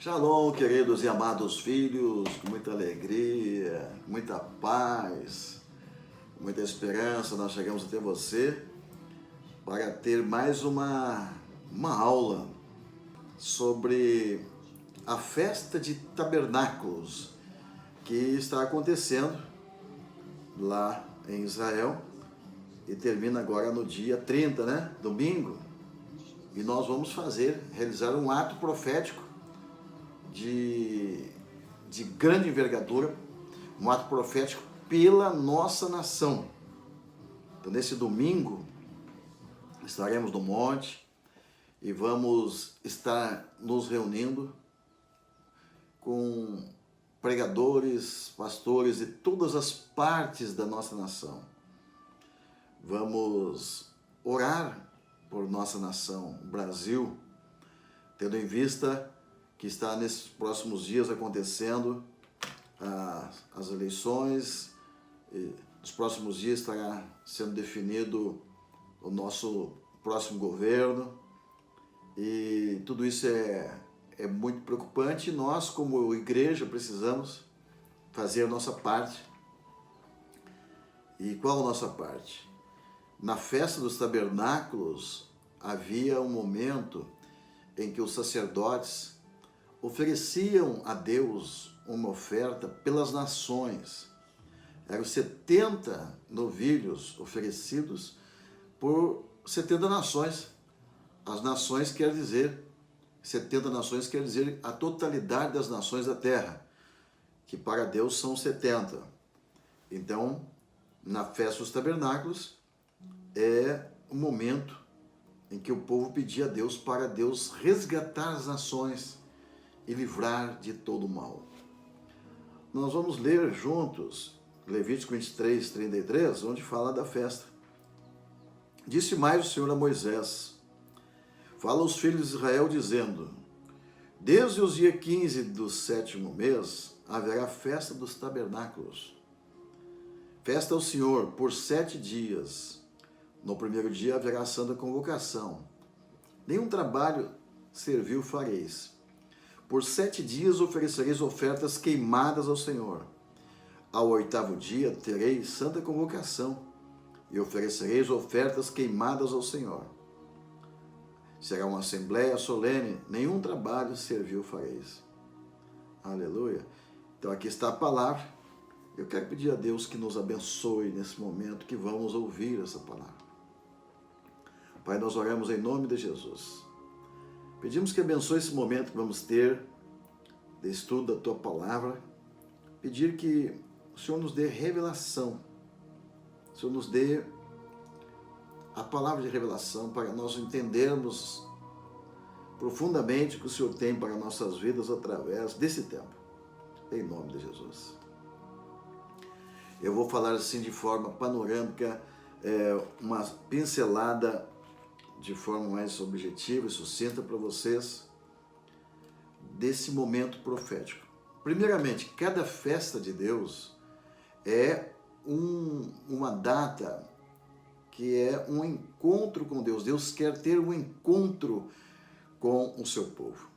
Shalom, queridos e amados filhos, com muita alegria, muita paz, muita esperança, nós chegamos até você para ter mais uma aula sobre a festa de tabernáculos que está acontecendo lá em Israel e termina agora no dia 30, né? Domingo. E nós vamos realizar um ato profético de grande envergadura, um ato profético pela nossa nação. Então, nesse domingo, estaremos no monte e vamos estar nos reunindo com pregadores, pastores de todas as partes da nossa nação. Vamos orar por nossa nação, Brasil, tendo em vista que está nesses próximos dias acontecendo as eleições, e nos próximos dias estará sendo definido o nosso próximo governo, e tudo isso é muito preocupante. Nós, como igreja, precisamos fazer a nossa parte. E qual a nossa parte? Na festa dos tabernáculos, havia um momento em que os sacerdotes ofereciam a Deus uma oferta pelas nações. Eram 70 novilhos oferecidos por 70 nações. As nações quer dizer, 70 nações quer dizer a totalidade das nações da terra, que para Deus são 70. Então, na festa dos tabernáculos, é o momento em que o povo pedia a Deus para Deus resgatar as nações e livrar de todo o mal. Nós vamos ler juntos Levítico 23, 33, onde fala da festa. Disse mais o Senhor a Moisés: fala aos filhos de Israel, dizendo: desde os dias 15 do 7º mês haverá festa dos tabernáculos. Festa ao Senhor por 7 dias. No primeiro dia haverá santa convocação. Nenhum trabalho servil fareis. Por 7 dias oferecereis ofertas queimadas ao Senhor. Ao 8º dia tereis santa convocação e oferecereis ofertas queimadas ao Senhor. Será uma assembleia solene, nenhum trabalho servil fareis. Aleluia. Então aqui está a palavra. Eu quero pedir a Deus que nos abençoe nesse momento que vamos ouvir essa palavra. Pai, nós oramos em nome de Jesus. Pedimos que abençoe esse momento que vamos ter de estudo da Tua Palavra. Pedir que o Senhor nos dê revelação. O Senhor nos dê a palavra de revelação para nós entendermos profundamente o que o Senhor tem para nossas vidas através desse tempo. Em nome de Jesus. Eu vou falar assim de forma panorâmica, uma pincelada de forma mais objetiva e sucinta para vocês desse momento profético. Primeiramente, cada festa de Deus é uma data que é um encontro com Deus. Deus quer ter um encontro com o seu povo.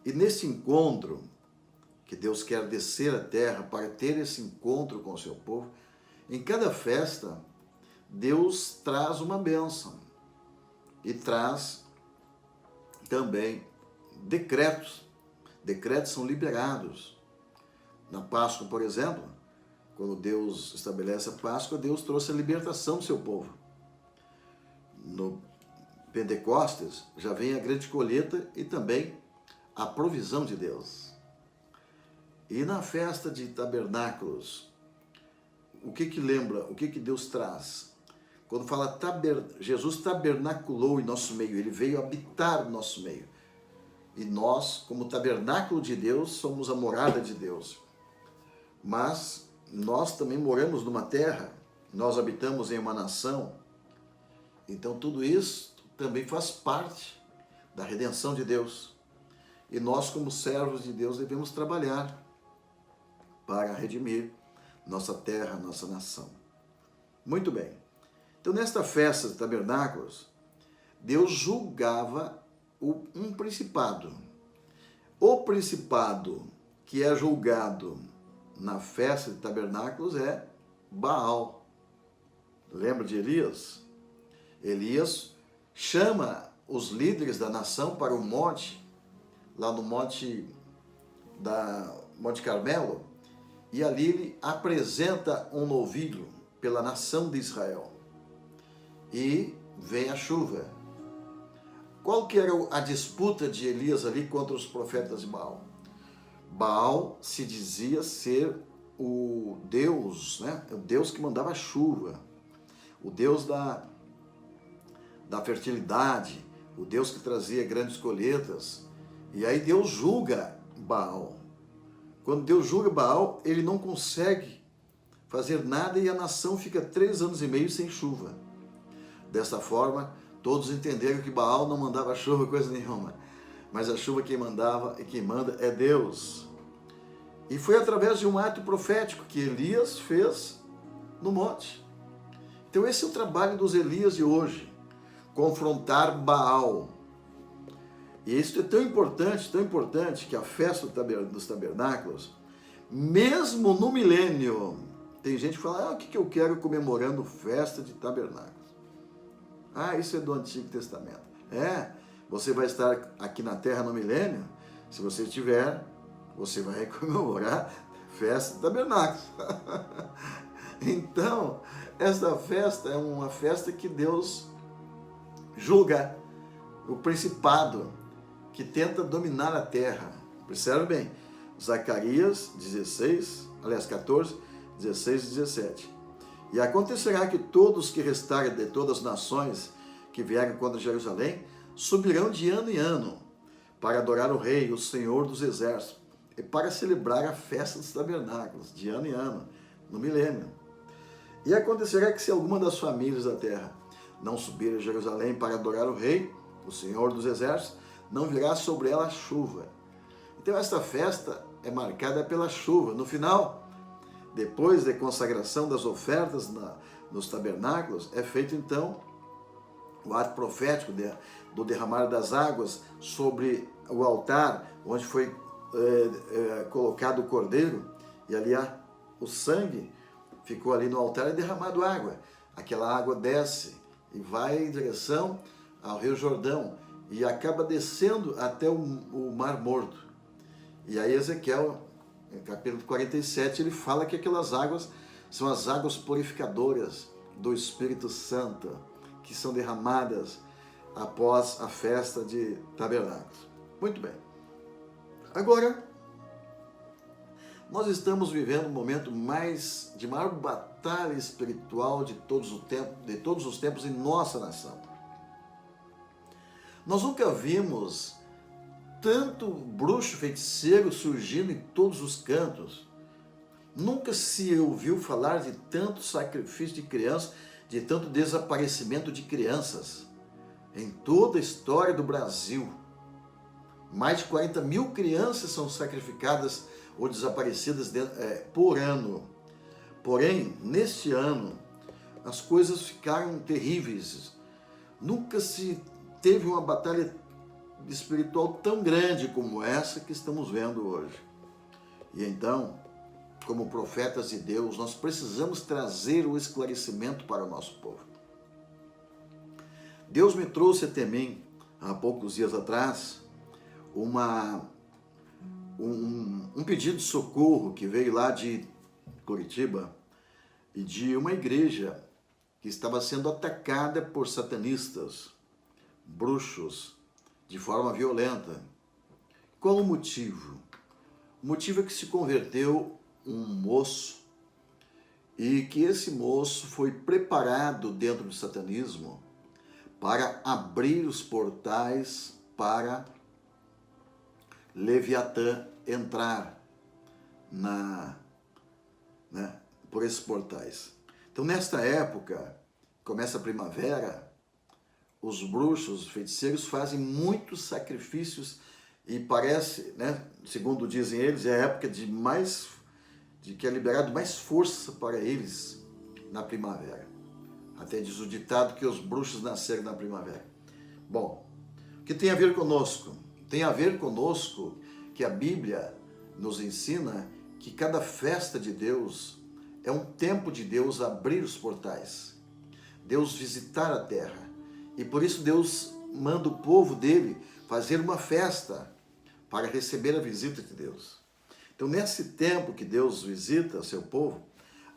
E nesse encontro, que Deus quer descer à terra para ter esse encontro com o seu povo, em cada festa, Deus traz uma bênção e traz também decretos. Decretos são liberados. Na Páscoa, por exemplo, quando Deus estabelece a Páscoa, Deus trouxe a libertação do seu povo. No Pentecostes já vem a grande colheita e também a provisão de Deus. E na festa de tabernáculos, o que lembra, o que Deus traz? Quando fala Jesus tabernaculou em nosso meio, Ele veio habitar no nosso meio. E nós, como tabernáculo de Deus, somos a morada de Deus. Mas nós também moramos numa terra, nós habitamos em uma nação. Então tudo isso também faz parte da redenção de Deus. E nós, como servos de Deus, devemos trabalhar para redimir nossa terra, nossa nação. Muito bem. Então, nesta festa de tabernáculos, Deus julgava um principado. O principado que é julgado na festa de tabernáculos é Baal. Lembra de Elias? Elias chama os líderes da nação para o monte, lá no Monte Carmelo, e ali ele apresenta um novilho pela nação de Israel. E vem a chuva. Qual que era a disputa de Elias ali contra os profetas de Baal? Baal se dizia ser o Deus, né? O Deus que mandava chuva, o Deus da fertilidade, o Deus que trazia grandes colheitas. E aí Deus julga Baal. Quando Deus julga Baal, ele não consegue fazer nada e a nação fica 3 anos e meio sem chuva. Dessa forma, todos entenderam que Baal não mandava chuva, coisa nenhuma. Mas a chuva quem mandava e quem manda é Deus. E foi através de um ato profético que Elias fez no monte. Então esse é o trabalho dos Elias de hoje. Confrontar Baal. E isso é tão importante que a festa dos tabernáculos, mesmo no milênio, tem gente que fala, o que eu quero comemorando festa de tabernáculos? Isso é do Antigo Testamento. Você vai estar aqui na Terra no milênio, se você tiver, você vai comemorar festa de tabernáculos. Então, esta festa é uma festa que Deus julga o principado que tenta dominar a terra. Percebe bem? Zacarias 14, 16 e 17. E acontecerá que todos que restarem de todas as nações que vierem contra Jerusalém subirão de ano em ano para adorar o Rei, o Senhor dos Exércitos, e para celebrar a festa dos tabernáculos, de ano em ano, no milênio. E acontecerá que se alguma das famílias da terra não subir a Jerusalém para adorar o Rei, o Senhor dos Exércitos, não virá sobre ela chuva. Então esta festa é marcada pela chuva. No final, depois da consagração das ofertas nos tabernáculos, é feito então o ato profético do derramar das águas sobre o altar, onde foi colocado o cordeiro, e ali o sangue ficou ali no altar e derramado água. Aquela água desce e vai em direção ao Rio Jordão e acaba descendo até o Mar Morto. E aí Ezequiel, no capítulo 47, ele fala que aquelas águas são as águas purificadoras do Espírito Santo, que são derramadas após a festa de tabernáculos. Muito bem. Agora, nós estamos vivendo um momento de maior batalha espiritual de todos os tempos em nossa nação. Nós nunca vimos tanto bruxo feiticeiro surgindo em todos os cantos. Nunca se ouviu falar de tanto sacrifício de crianças, de tanto desaparecimento de crianças em toda a história do Brasil. Mais de 40 mil crianças são sacrificadas ou desaparecidas por ano. Porém, neste ano, as coisas ficaram terríveis. Nunca se teve uma batalha espiritual tão grande como essa que estamos vendo hoje. E então, como profetas de Deus, nós precisamos trazer o esclarecimento para o nosso povo. Deus me trouxe até mim, há poucos dias atrás, um pedido de socorro que veio lá de Curitiba e de uma igreja que estava sendo atacada por satanistas, bruxos, de forma violenta. Qual o motivo? O motivo é que se converteu um moço e que esse moço foi preparado dentro do satanismo para abrir os portais para Leviatã entrar por esses portais. Então, nesta época, começa a primavera, os bruxos, os feiticeiros fazem muitos sacrifícios e parece, segundo dizem eles, é a época de que é liberado mais força para eles na primavera. Até diz o ditado que os bruxos nasceram na primavera. Bom, o que tem a ver conosco? Tem a ver conosco que a Bíblia nos ensina que cada festa de Deus é um tempo de Deus abrir os portais, Deus visitar a terra. E por isso Deus manda o povo dele fazer uma festa para receber a visita de Deus. Então, nesse tempo que Deus visita seu povo,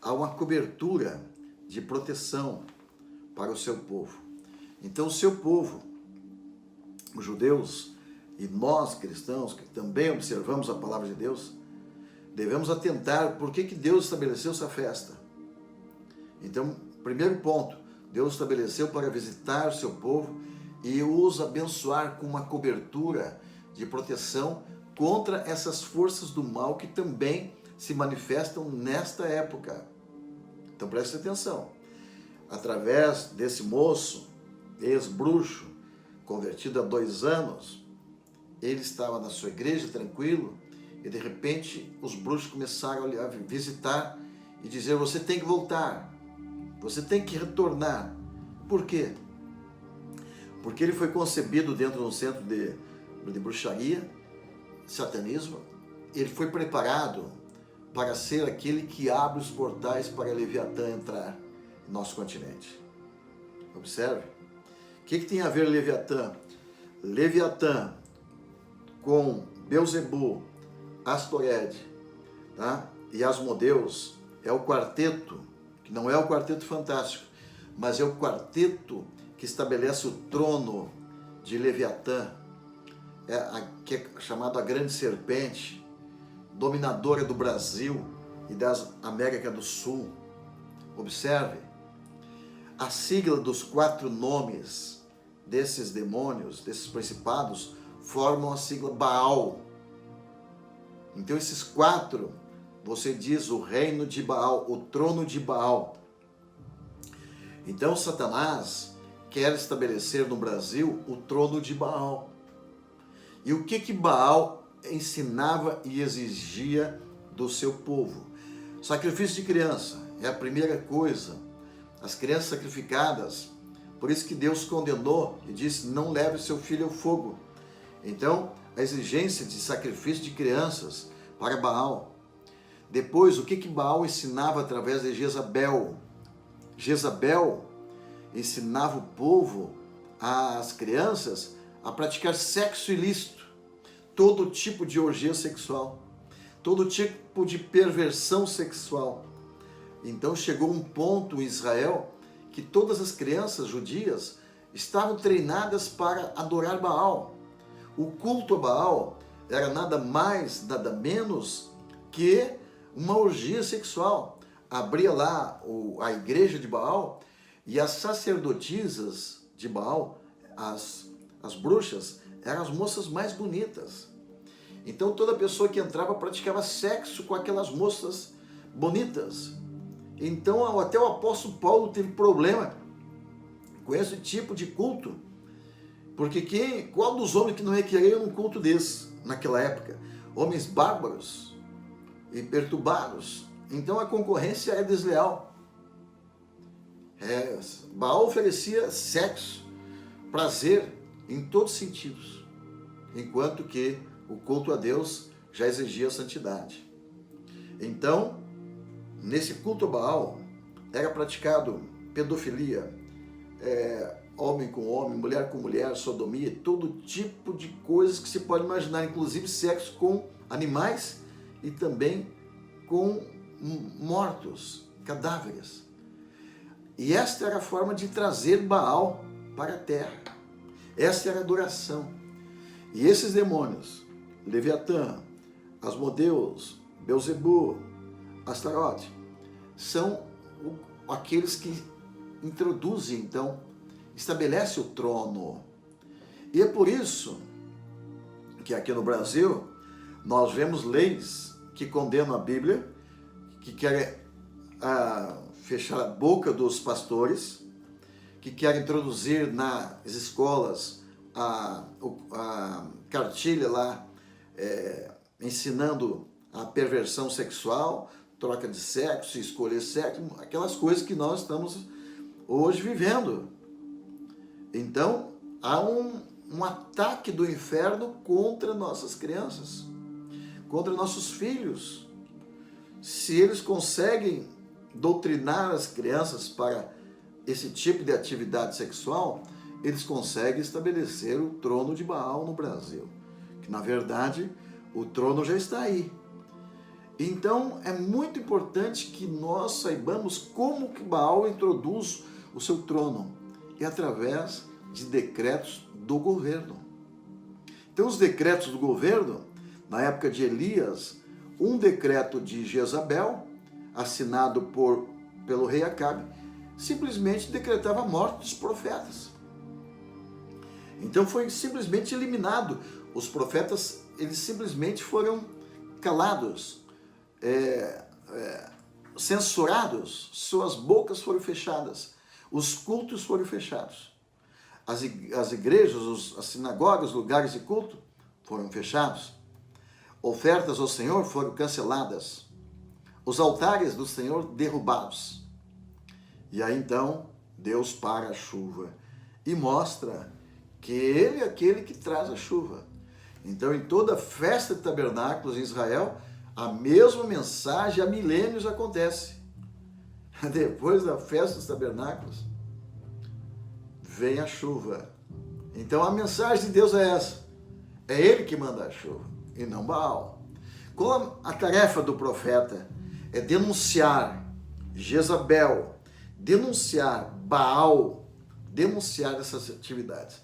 há uma cobertura de proteção para o seu povo. Então, o seu povo, os judeus e nós cristãos, que também observamos a palavra de Deus, devemos atentar por que Deus estabeleceu essa festa. Então, primeiro ponto, Deus estabeleceu para visitar o seu povo e os abençoar com uma cobertura de proteção contra essas forças do mal que também se manifestam nesta época. Então preste atenção. Através desse moço, ex-bruxo, convertido há 2 anos, ele estava na sua igreja tranquilo e de repente os bruxos começaram a visitar e dizer: você tem que voltar, você tem que retornar. Por quê? Porque ele foi concebido dentro de um centro de bruxaria, satanismo. Ele foi preparado para ser aquele que abre os portais para Leviatã entrar em nosso continente. Observe. O que tem a ver Leviatã? Leviatã com Belzebu, Astored, tá? E Asmodeus é o quarteto, que não é o quarteto fantástico, mas é o quarteto que estabelece o trono de Leviatã, que é chamado a Grande Serpente, dominadora do Brasil e da América do Sul. Observe, a sigla dos 4 nomes desses demônios, desses principados, formam a sigla Baal. Então esses 4, você diz o reino de Baal, o trono de Baal. Então Satanás quer estabelecer no Brasil o trono de Baal. E o que Baal ensinava e exigia do seu povo? Sacrifício de criança é a primeira coisa. As crianças sacrificadas, por isso que Deus condenou e disse: não leve seu filho ao fogo. Então, a exigência de sacrifício de crianças para Baal. Depois, o que Baal ensinava através de Jezabel? Jezabel ensinava o povo, as crianças, a praticar sexo ilícito, todo tipo de orgia sexual, todo tipo de perversão sexual. Então chegou um ponto em Israel que todas as crianças judias estavam treinadas para adorar Baal. O culto a Baal era nada mais, nada menos que uma orgia sexual. Abria lá a igreja de Baal e as sacerdotisas de Baal, as bruxas, eram as moças mais bonitas. Então toda pessoa que entrava praticava sexo com aquelas moças bonitas. Então até o apóstolo Paulo teve problema com esse tipo de culto. Porque qual dos homens que não requeria um culto desse naquela época? Homens bárbaros e perturbados. Então a concorrência é desleal. Baal oferecia sexo, prazer em todos os sentidos, enquanto que o culto a Deus já exigia santidade. Então, nesse culto a Baal, era praticado pedofilia, homem com homem, mulher com mulher, sodomia, todo tipo de coisas que se pode imaginar, inclusive sexo com animais e também com mortos, cadáveres. E esta era a forma de trazer Baal para a terra. Essa era a adoração. E esses demônios, Leviatã, Asmodeus, Belzebu, Astarote, são aqueles que introduzem, então, estabelece o trono. E é por isso que aqui no Brasil nós vemos leis que condenam a Bíblia, que querem fechar a boca dos pastores, que querem introduzir nas escolas a cartilha lá, ensinando a perversão sexual, troca de sexo, escolher sexo, aquelas coisas que nós estamos hoje vivendo. Então, há um ataque do inferno contra nossas crianças. contra nossos filhos. Se eles conseguem doutrinar as crianças para esse tipo de atividade sexual, eles conseguem estabelecer o trono de Baal no Brasil. Que, na verdade, o trono já está aí. Então, é muito importante que nós saibamos como que Baal introduz o seu trono. É através de decretos do governo. Então, os decretos do governo, na época de Elias, um decreto de Jezabel, assinado pelo rei Acabe, simplesmente decretava a morte dos profetas. Então foi simplesmente eliminado. Os profetas, eles simplesmente foram calados, censurados, suas bocas foram fechadas, os cultos foram fechados. As igrejas, as sinagogas, lugares de culto foram fechados. Ofertas ao Senhor foram canceladas. Os altares do Senhor derrubados. E aí então Deus para a chuva e mostra que Ele é aquele que traz a chuva. Então, em toda festa de tabernáculos em Israel, a mesma mensagem há milênios acontece. Depois da festa dos tabernáculos, vem a chuva. Então, a mensagem de Deus é essa. É Ele que manda a chuva, e não Baal. Qual a tarefa do profeta? É denunciar Jezabel, denunciar Baal, denunciar essas atividades.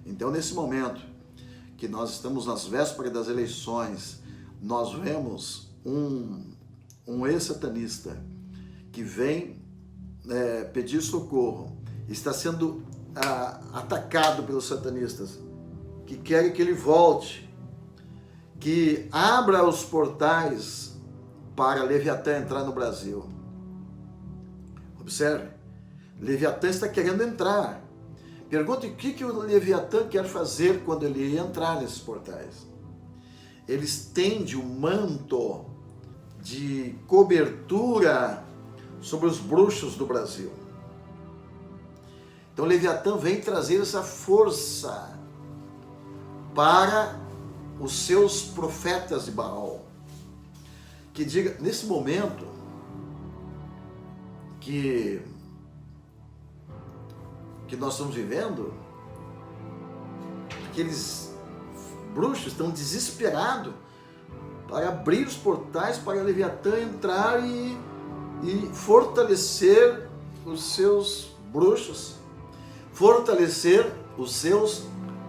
Então, nesse momento que nós estamos nas vésperas das eleições, nós vemos um ex-satanista que vem pedir socorro, está sendo atacado pelos satanistas, que querem que ele volte, que abra os portais para Leviatã entrar no Brasil. Observe, Leviatã está querendo entrar. Pergunte o que o Leviatã quer fazer quando ele entrar nesses portais. Ele estende o manto de cobertura sobre os bruxos do Brasil. Então Leviatã vem trazer essa força para os seus profetas de Baal. Que diga, nesse momento que nós estamos vivendo, aqueles bruxos estão desesperados para abrir os portais para Leviatã entrar e fortalecer os seus bruxos, fortalecer os seus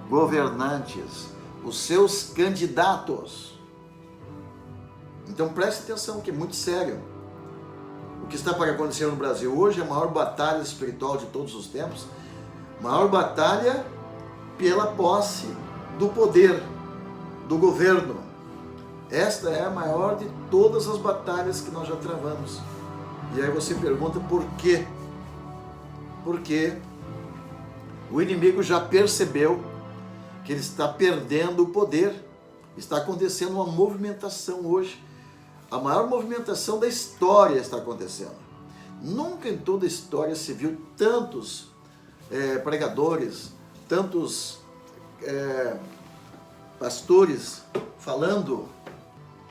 governantes, os seus candidatos. Então preste atenção, que é muito sério. O que está para acontecer no Brasil hoje é a maior batalha espiritual de todos os tempos, maior batalha pela posse do poder, do governo. Esta é a maior de todas as batalhas que nós já travamos. E aí você pergunta por quê? Porque o inimigo já percebeu que ele está perdendo o poder. Está acontecendo uma movimentação hoje. A maior movimentação da história está acontecendo. Nunca em toda a história se viu tantos pregadores, tantos pastores falando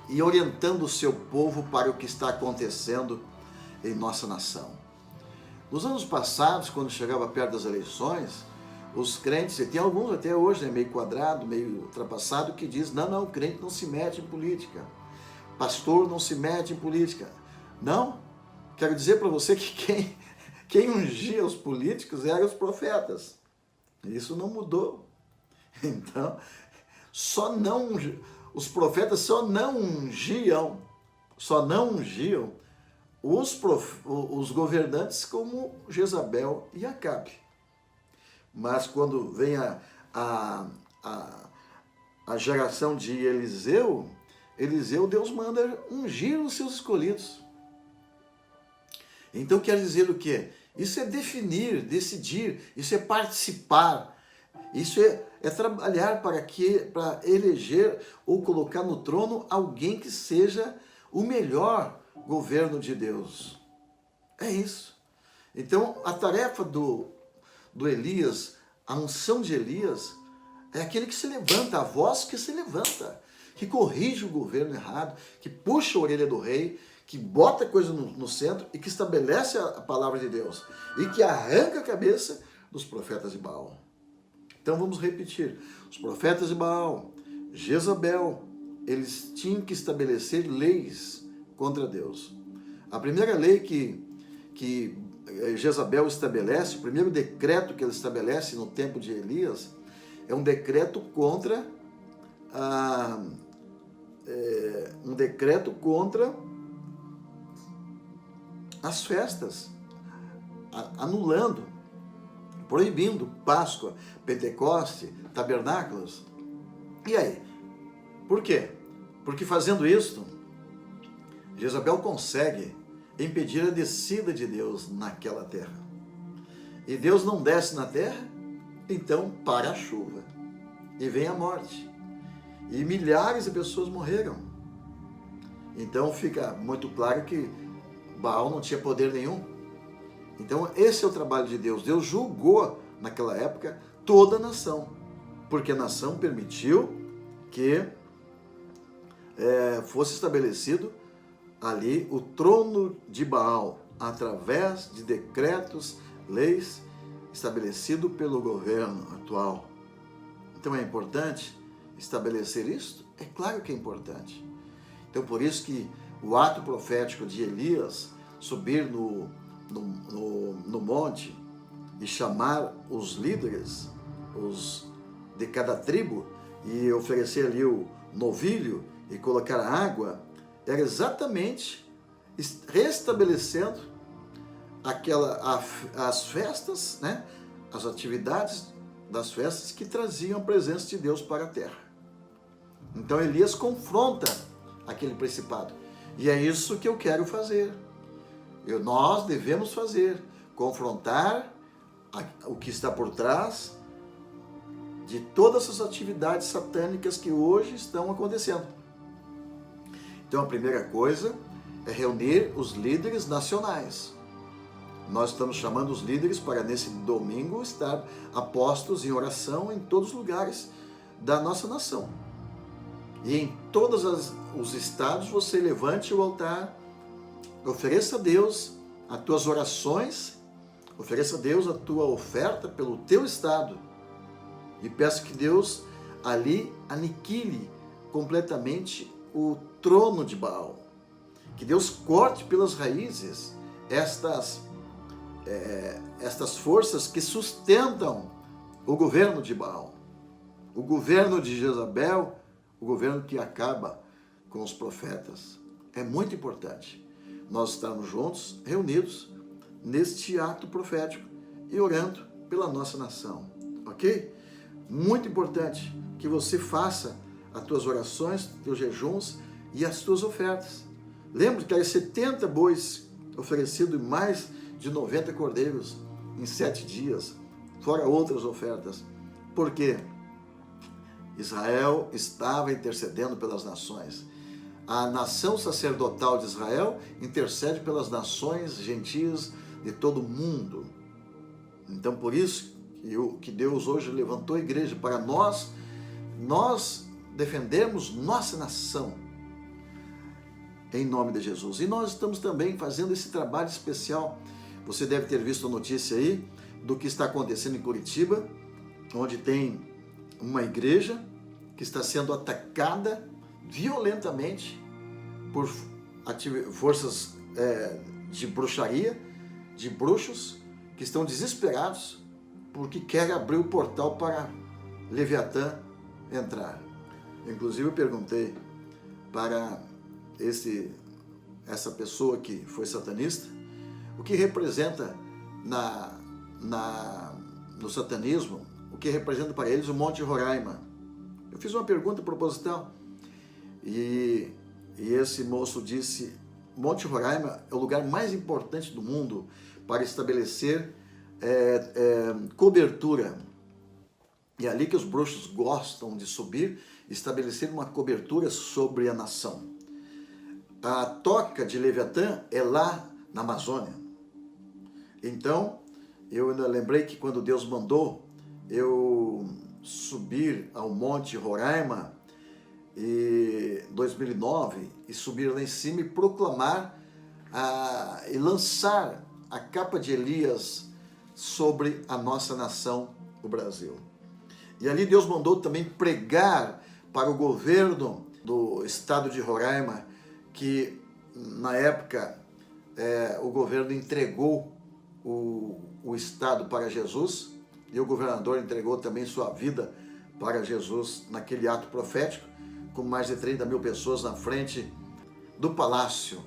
e orientando o seu povo para o que está acontecendo em nossa nação. Nos anos passados, quando chegava perto das eleições, os crentes, e tem alguns até hoje, meio quadrado, meio ultrapassado, que diz, não, crente não se mete em política, pastor não se mete em política. Não, quero dizer para você que quem ungia os políticos eram os profetas. Isso não mudou. Então, os profetas só não ungiam os governantes como Jezabel e Acabe. Mas quando vem a geração de Eliseu, Deus manda ungir os seus escolhidos. Então quer dizer o quê? Isso é definir, decidir, isso é participar, isso é trabalhar para eleger ou colocar no trono alguém que seja o melhor governo de Deus. É isso. Então a tarefa do Elias, a unção de Elias, é aquele que se levanta, a voz que se levanta, que corrige o governo errado, que puxa a orelha do rei, que bota a coisa no centro e que estabelece a palavra de Deus e que arranca a cabeça dos profetas de Baal. Então vamos repetir, os profetas de Baal, Jezabel, eles tinham que estabelecer leis contra Deus. A primeira lei que Jezabel estabelece, o primeiro decreto que ela estabelece no tempo de Elias, é um decreto contra as festas, anulando, proibindo Páscoa, Pentecoste, tabernáculos. E aí? Por quê? Porque fazendo isso, Jezabel consegue impedir a descida de Deus naquela terra. E Deus não desce na terra, então para a chuva. E vem a morte. E milhares de pessoas morreram. Então fica muito claro que Baal não tinha poder nenhum. Então esse é o trabalho de Deus. Deus julgou naquela época toda a nação, porque a nação permitiu que fosse estabelecido ali o trono de Baal, através de decretos, leis estabelecido pelo governo atual. Então é importante estabelecer isso? É claro que é importante. Então por isso que o ato profético de Elias subir no monte e chamar os líderes, os de cada tribo, e oferecer ali o novilho e colocar água, era exatamente restabelecendo as festas, né? As atividades das festas que traziam a presença de Deus para a terra. Então Elias confronta aquele principado. E é isso que eu quero fazer. Nós devemos fazer, confrontar o que está por trás de todas essas atividades satânicas que hoje estão acontecendo. Então a primeira coisa é reunir os líderes nacionais. Nós estamos chamando os líderes para nesse domingo estar apostos em oração em todos os lugares da nossa nação. E em todos os estados você levante o altar, ofereça a Deus as tuas orações, ofereça a Deus a tua oferta pelo teu estado e peça que Deus ali aniquile completamente o trono de Baal. Que Deus corte pelas raízes estas forças que sustentam o governo de Baal, o governo de Jezabel, o governo que acaba com os profetas. É muito importante nós estarmos juntos, reunidos, neste ato profético e orando pela nossa nação, ok? Muito importante que você faça as tuas orações, teus jejuns e as tuas ofertas. Lembre que há 70 bois oferecidos e mais de 90 cordeiros em 7 dias, fora outras ofertas. Por quê? Israel estava intercedendo pelas nações. A nação sacerdotal de Israel intercede pelas nações gentias de todo o mundo. Então, por isso que Deus hoje levantou a igreja para nós defendermos nossa nação, em nome de Jesus. E nós estamos também fazendo esse trabalho especial. Você deve ter visto a notícia aí do que está acontecendo em Curitiba, onde tem uma igreja que está sendo atacada violentamente por forças de bruxaria, de bruxos, que estão desesperados porque querem abrir o portal para Leviatã entrar. Inclusive eu perguntei para essa pessoa que foi satanista, o que representa no satanismo, o que representa para eles o Monte Roraima. Eu fiz uma pergunta proposital e esse moço disse: Monte Roraima é o lugar mais importante do mundo para estabelecer cobertura. E é ali que os bruxos gostam de subir e estabelecer uma cobertura sobre a nação. A toca de Leviatã é lá na Amazônia. Então, eu ainda lembrei que quando Deus mandou eu subir ao Monte Roraima, e 2009 e subir lá em cima e proclamar e lançar a capa de Elias sobre a nossa nação, o Brasil. E ali Deus mandou também pregar para o governo do estado de Roraima, que na época o governo entregou o estado para Jesus, e o governador entregou também sua vida para Jesus naquele ato profético, com mais de 30 mil pessoas na frente do palácio.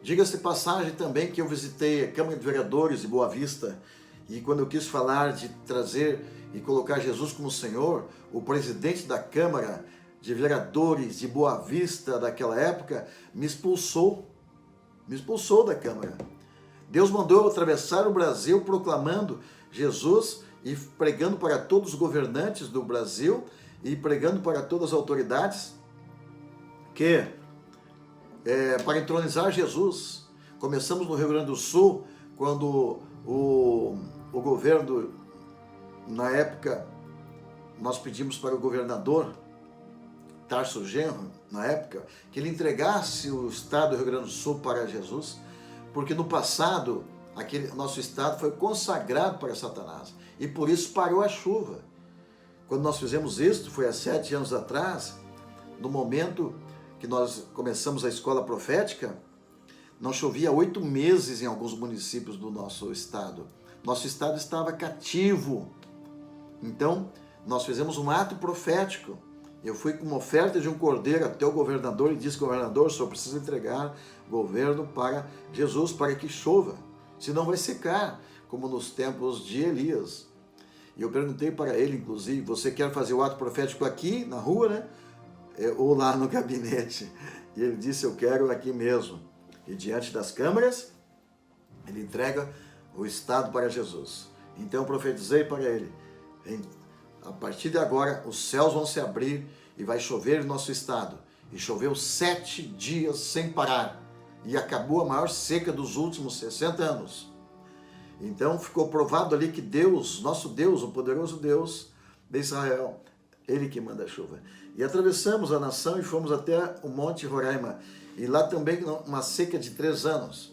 Diga-se de passagem também que eu visitei a Câmara de Vereadores de Boa Vista, e quando eu quis falar de trazer e colocar Jesus como Senhor, o presidente da Câmara de Vereadores de Boa Vista daquela época me expulsou da Câmara. Deus mandou eu atravessar o Brasil proclamando Jesus e pregando para todos os governantes do Brasil e pregando para todas as autoridades que para entronizar Jesus. Começamos no Rio Grande do Sul, quando o governo, na época, nós pedimos para o governador Tarso Genro, na época, que ele entregasse o estado do Rio Grande do Sul para Jesus, porque no passado, nosso estado foi consagrado para Satanás, e por isso parou a chuva. Quando nós fizemos isso, foi há 7 anos atrás, no momento que nós começamos a escola profética, não chovia 8 meses em alguns municípios do nosso estado. Nosso estado estava cativo. Então, nós fizemos um ato profético. Eu fui com uma oferta de um cordeiro até o governador e disse: governador, só precisa entregar o governo para Jesus, para que chova, senão vai secar, como nos tempos de Elias. E eu perguntei para ele, inclusive: você quer fazer o ato profético aqui, na rua, né? Ou lá no gabinete? E ele disse: eu quero aqui mesmo. E diante das câmeras, ele entrega o estado para Jesus. Então eu profetizei para ele: a partir de agora os céus vão se abrir e vai chover no nosso estado. E choveu 7 dias sem parar. E acabou a maior seca dos últimos 60 anos. Então ficou provado ali que Deus, nosso Deus, o poderoso Deus de Israel, Ele que manda a chuva. E atravessamos a nação e fomos até o Monte Roraima. E lá também uma seca de 3 anos.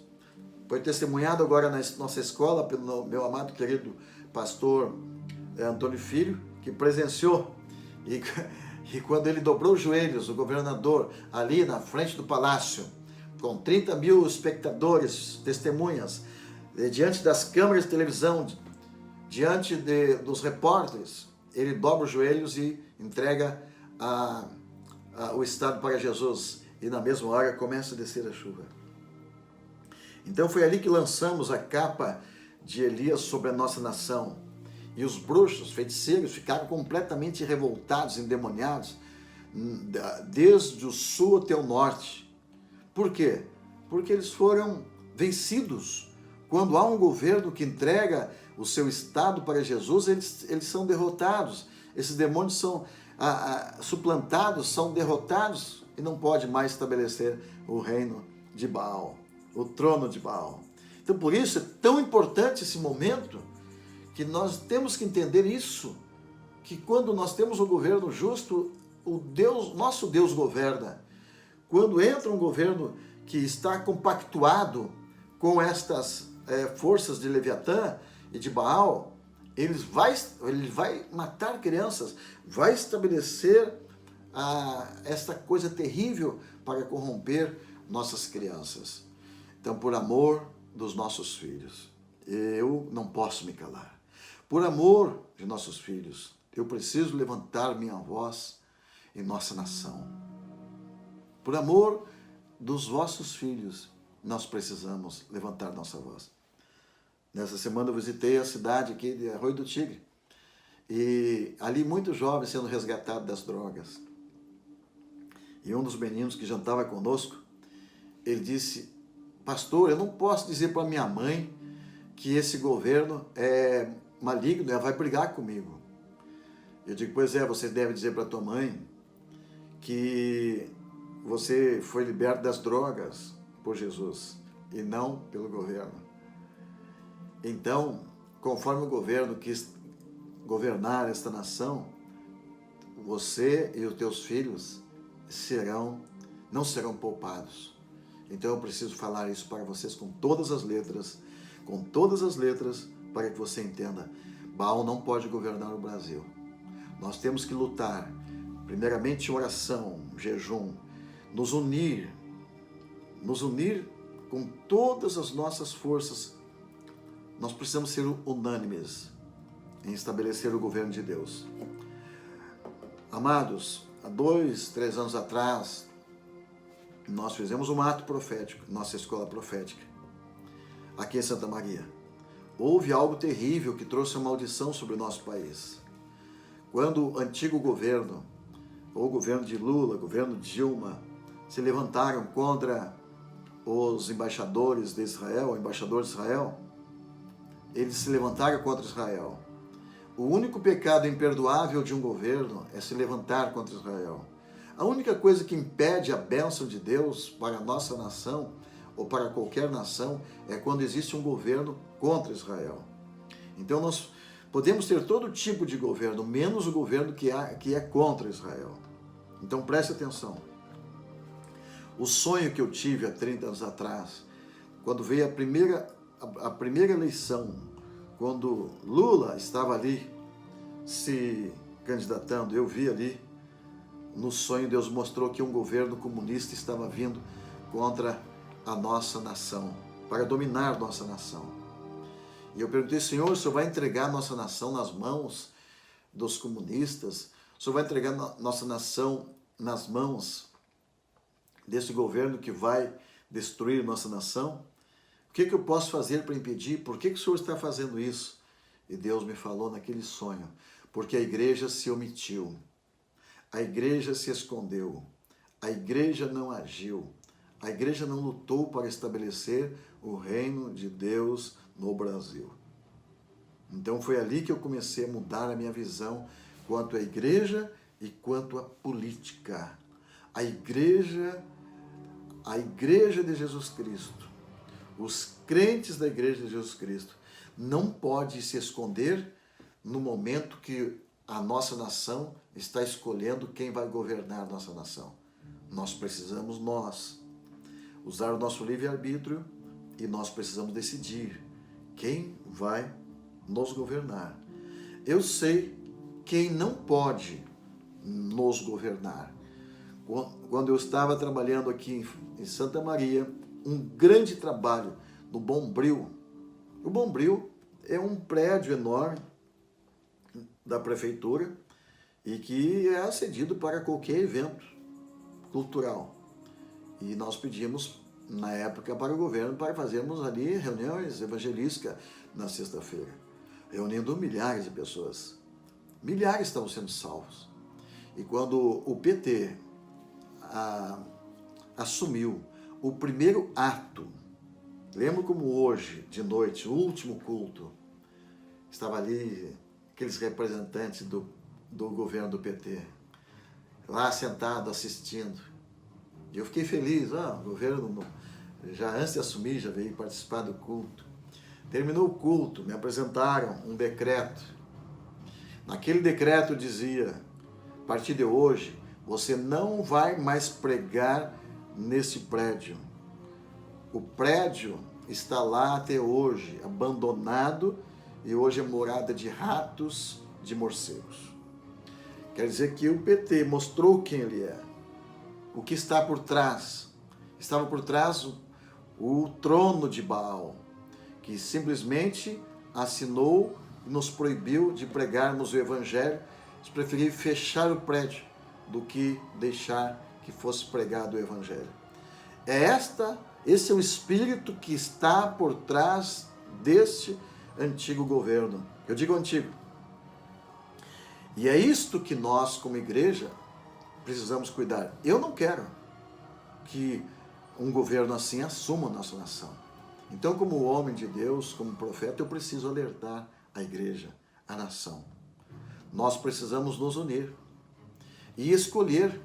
Foi testemunhado agora na nossa escola pelo meu amado querido pastor Antônio Filho, que presenciou. E quando ele dobrou os joelhos, o governador, ali na frente do palácio, com 30 mil espectadores, testemunhas, diante das câmeras de televisão, diante dos repórteres, ele dobra os joelhos e entrega o estado para Jesus. E na mesma hora começa a descer a chuva. Então foi ali que lançamos a capa de Elias sobre a nossa nação. E os bruxos, feiticeiros, ficaram completamente revoltados, endemoniados, desde o sul até o norte. Por quê? Porque eles foram vencidos. Quando há um governo que entrega o seu estado para Jesus, eles são derrotados. Esses demônios são suplantados, são derrotados e não pode mais estabelecer o reino de Baal, o trono de Baal. Então, por isso é tão importante esse momento, que nós temos que entender isso, que quando nós temos um governo justo, nosso Deus governa. Quando entra um governo que está compactuado com estas forças de Leviatã e de Baal, ele vai matar crianças, vai estabelecer esta coisa terrível para corromper nossas crianças. Então, por amor dos nossos filhos, eu não posso me calar. Por amor de nossos filhos, eu preciso levantar minha voz em nossa nação. Por amor dos vossos filhos, nós precisamos levantar nossa voz. Nessa semana eu visitei a cidade aqui de Arroio do Tigre. E ali muitos jovens sendo resgatados das drogas. E um dos meninos que jantava conosco, ele disse: pastor, eu não posso dizer para minha mãe que esse governo é maligno, ela vai brigar comigo. Eu digo: pois é, você deve dizer para tua mãe que você foi liberto das drogas por Jesus e não pelo governo. Então, conforme o governo quis governar esta nação, você e os teus filhos não serão poupados. Então eu preciso falar isso para vocês com todas as letras, para que você entenda. Baal não pode governar o Brasil. Nós temos que lutar, primeiramente oração, jejum, nos unir com todas as nossas forças. Nós precisamos ser unânimes em estabelecer o governo de Deus. Amados, há 2, 3 anos atrás, nós fizemos um ato profético, nossa escola profética, aqui em Santa Maria. Houve algo terrível que trouxe uma maldição sobre o nosso país. Quando o antigo governo, ou o governo de Lula, o governo de Dilma, se levantaram contra os embaixadores de Israel, o embaixador de Israel, eles se levantaram contra Israel. O único pecado imperdoável de um governo é se levantar contra Israel. A única coisa que impede a bênção de Deus para a nossa nação, ou para qualquer nação, é quando existe um governo contra Israel. Então nós podemos ter todo tipo de governo, menos o governo que é contra Israel. Então preste atenção. O sonho que eu tive há 30 anos atrás, quando veio a primeira eleição, quando Lula estava ali se candidatando, eu vi ali, no sonho Deus mostrou que um governo comunista estava vindo contra a nossa nação, para dominar nossa nação. E eu perguntei, Senhor, o Senhor vai entregar nossa nação nas mãos dos comunistas? O Senhor vai entregar nossa nação nas mãos desse governo que vai destruir nossa nação? O que eu posso fazer para impedir? Por que o Senhor está fazendo isso? E Deus me falou naquele sonho, porque a igreja se omitiu, a igreja se escondeu, a igreja não agiu, a igreja não lutou para estabelecer o reino de Deus no Brasil. Então foi ali que eu comecei a mudar a minha visão quanto à igreja e quanto à política. A igreja de Jesus Cristo, os crentes da igreja de Jesus Cristo, não pode se esconder no momento que a nossa nação está escolhendo quem vai governar a nossa nação. Nós precisamos usar o nosso livre-arbítrio e nós precisamos decidir quem vai nos governar. Eu sei quem não pode nos governar. Quando eu estava trabalhando aqui em Santa Maria, um grande trabalho no Bombril. O Bombril é um prédio enorme da prefeitura e que é cedido para qualquer evento cultural. E nós pedimos, na época, para o governo para fazermos ali reuniões evangelísticas na sexta-feira, reunindo milhares de pessoas. Milhares estavam sendo salvos. E quando o PT assumiu o primeiro ato, lembro como hoje, de noite, o último culto, estava ali aqueles representantes do governo do PT, lá sentado, assistindo. E eu fiquei feliz, o governo, já antes de assumir, já veio participar do culto. Terminou o culto, me apresentaram um decreto. Naquele decreto dizia, a partir de hoje, você não vai mais pregar nesse prédio. O prédio está lá até hoje, abandonado, e hoje é morada de ratos, de morcegos. Quer dizer que o PT mostrou quem ele é, o que está por trás. Estava por trás o trono de Baal, que simplesmente assinou e nos proibiu de pregarmos o Evangelho. Eles preferiram fechar o prédio do que deixar que fosse pregado o Evangelho. Esse é o espírito que está por trás deste antigo governo. Eu digo antigo. E é isto que nós, como igreja, precisamos cuidar. Eu não quero que um governo assim assuma a nossa nação. Então, como homem de Deus, como profeta, eu preciso alertar a igreja, a nação. Nós precisamos nos unir e escolher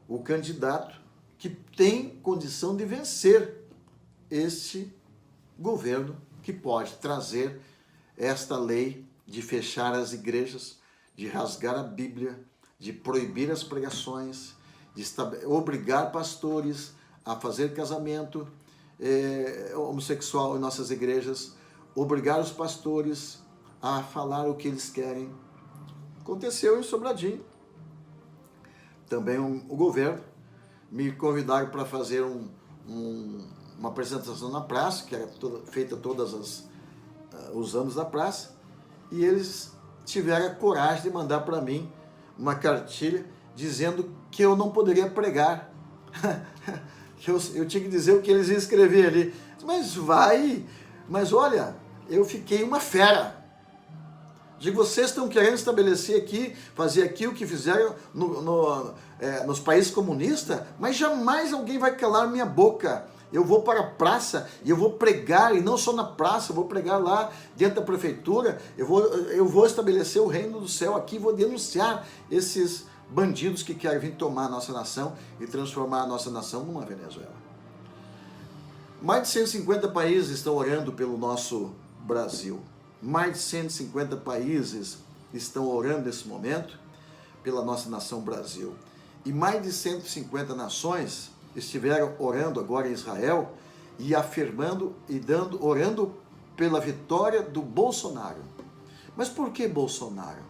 o candidato que tem condição de vencer este governo que pode trazer esta lei de fechar as igrejas, de rasgar a Bíblia, de proibir as pregações, obrigar pastores a fazer casamento homossexual em nossas igrejas, obrigar os pastores a falar o que eles querem. Aconteceu em Sobradinho. Também o governo me convidaram para fazer uma apresentação na praça, que era feita todos os anos na praça, e eles tiveram a coragem de mandar para mim uma cartilha dizendo que eu não poderia pregar. eu tinha que dizer o que eles iam escrever ali. Mas olha, eu fiquei uma fera. Digo, vocês estão querendo estabelecer aqui, fazer aqui o que fizeram nos países comunistas, mas jamais alguém vai calar minha boca. Eu vou para a praça e eu vou pregar, e não só na praça, eu vou pregar lá dentro da prefeitura, eu vou estabelecer o reino do céu aqui, vou denunciar esses bandidos que querem vir tomar a nossa nação e transformar a nossa nação numa Venezuela. Mais de 150 países estão orando pelo nosso Brasil. Mais de 150 países estão orando nesse momento pela nossa nação Brasil. E mais de 150 nações estiveram orando agora em Israel e afirmando e orando pela vitória do Bolsonaro. Mas por que Bolsonaro?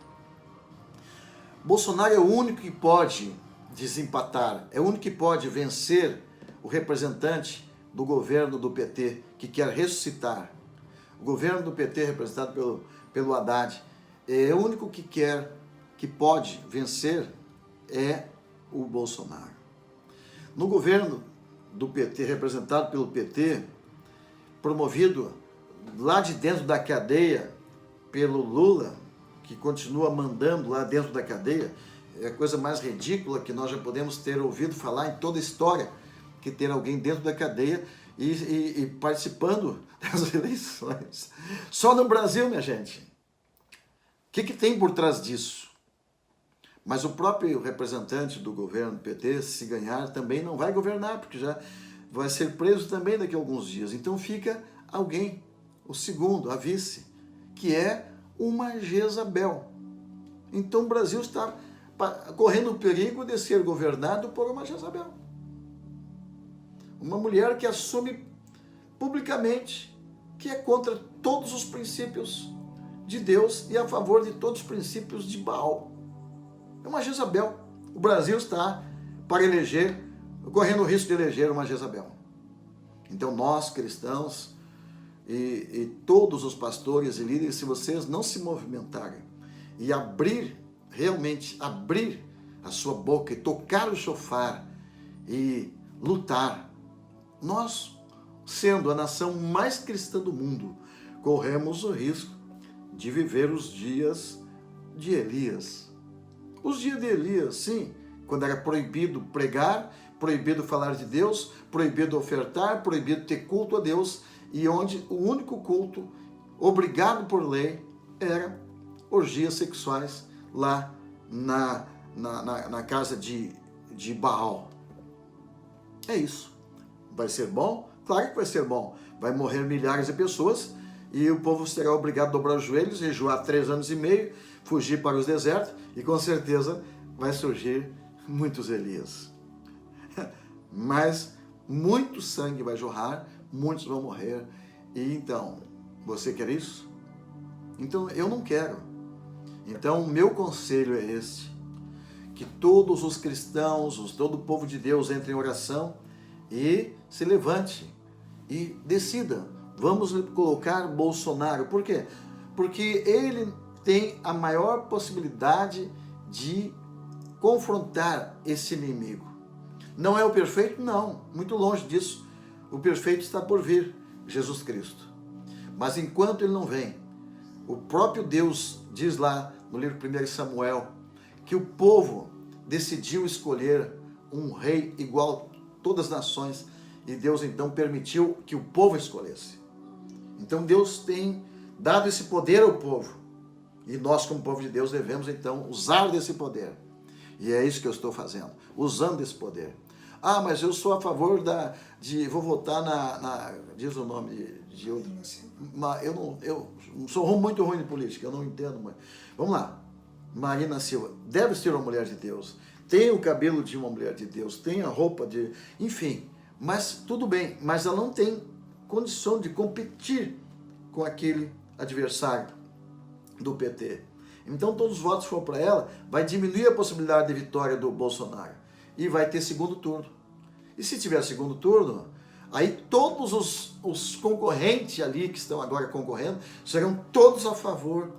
Bolsonaro é o único que pode desempatar, é o único que pode vencer o representante do governo do PT, que quer ressuscitar. O governo do PT, representado pelo Haddad, é o único que pode vencer é o Bolsonaro. No governo do PT, representado pelo PT, promovido lá de dentro da cadeia pelo Lula, que continua mandando lá dentro da cadeia, é a coisa mais ridícula que nós já podemos ter ouvido falar em toda a história, que ter alguém dentro da cadeia e participando das eleições. Só no Brasil, minha gente. O que tem por trás disso? Mas o próprio representante do governo PT, se ganhar, também não vai governar, porque já vai ser preso também daqui a alguns dias. Então fica alguém, o segundo, a vice, que é uma Jezabel. Então o Brasil está correndo o perigo de ser governado por uma Jezabel. Uma mulher que assume publicamente que é contra todos os princípios de Deus e a favor de todos os princípios de Baal. É uma Jezabel. O Brasil está para eleger, correndo o risco de eleger uma Jezabel. Então nós, cristãos, e todos os pastores e líderes, se vocês não se movimentarem e realmente abrir a sua boca e tocar o chofar e lutar, nós, sendo a nação mais cristã do mundo, corremos o risco de viver os dias de Elias. Os dias de Elias, sim, quando era proibido pregar, proibido falar de Deus, proibido ofertar, proibido ter culto a Deus, e onde o único culto, obrigado por lei, era orgias sexuais lá na casa de Baal. É isso. Vai ser bom? Claro que vai ser bom. Vai morrer milhares de pessoas e o povo será obrigado a dobrar os joelhos, jejuar 3 anos e meio, fugir para os desertos e com certeza vai surgir muitos Elias. Mas muito sangue vai jorrar, muitos vão morrer. E então, você quer isso? Então, eu não quero. Então, o meu conselho é este: que todos os cristãos, todo o povo de Deus entre em oração e se levante e decida. Vamos colocar Bolsonaro. Por quê? Porque ele tem a maior possibilidade de confrontar esse inimigo. Não é o perfeito? Não, muito longe disso. O perfeito está por vir, Jesus Cristo. Mas enquanto ele não vem, o próprio Deus diz lá no livro 1 Samuel que o povo decidiu escolher um rei igual a todas as nações e Deus então permitiu que o povo escolhesse. Então Deus tem dado esse poder ao povo e nós como povo de Deus devemos então usar desse poder. E é isso que eu estou fazendo, usando esse poder. Ah, mas eu sou a favor vou votar diz o nome de outro. Eu sou muito ruim de política, eu não entendo muito. Vamos lá. Marina Silva, deve ser uma mulher de Deus, tem o cabelo de uma mulher de Deus, tem a roupa de... Enfim, mas tudo bem, mas ela não tem condição de competir com aquele adversário do PT. Então todos os votos que for para ela, vai diminuir a possibilidade de vitória do Bolsonaro. E vai ter segundo turno. E se tiver segundo turno, aí todos os concorrentes ali que estão agora concorrendo, serão todos a favor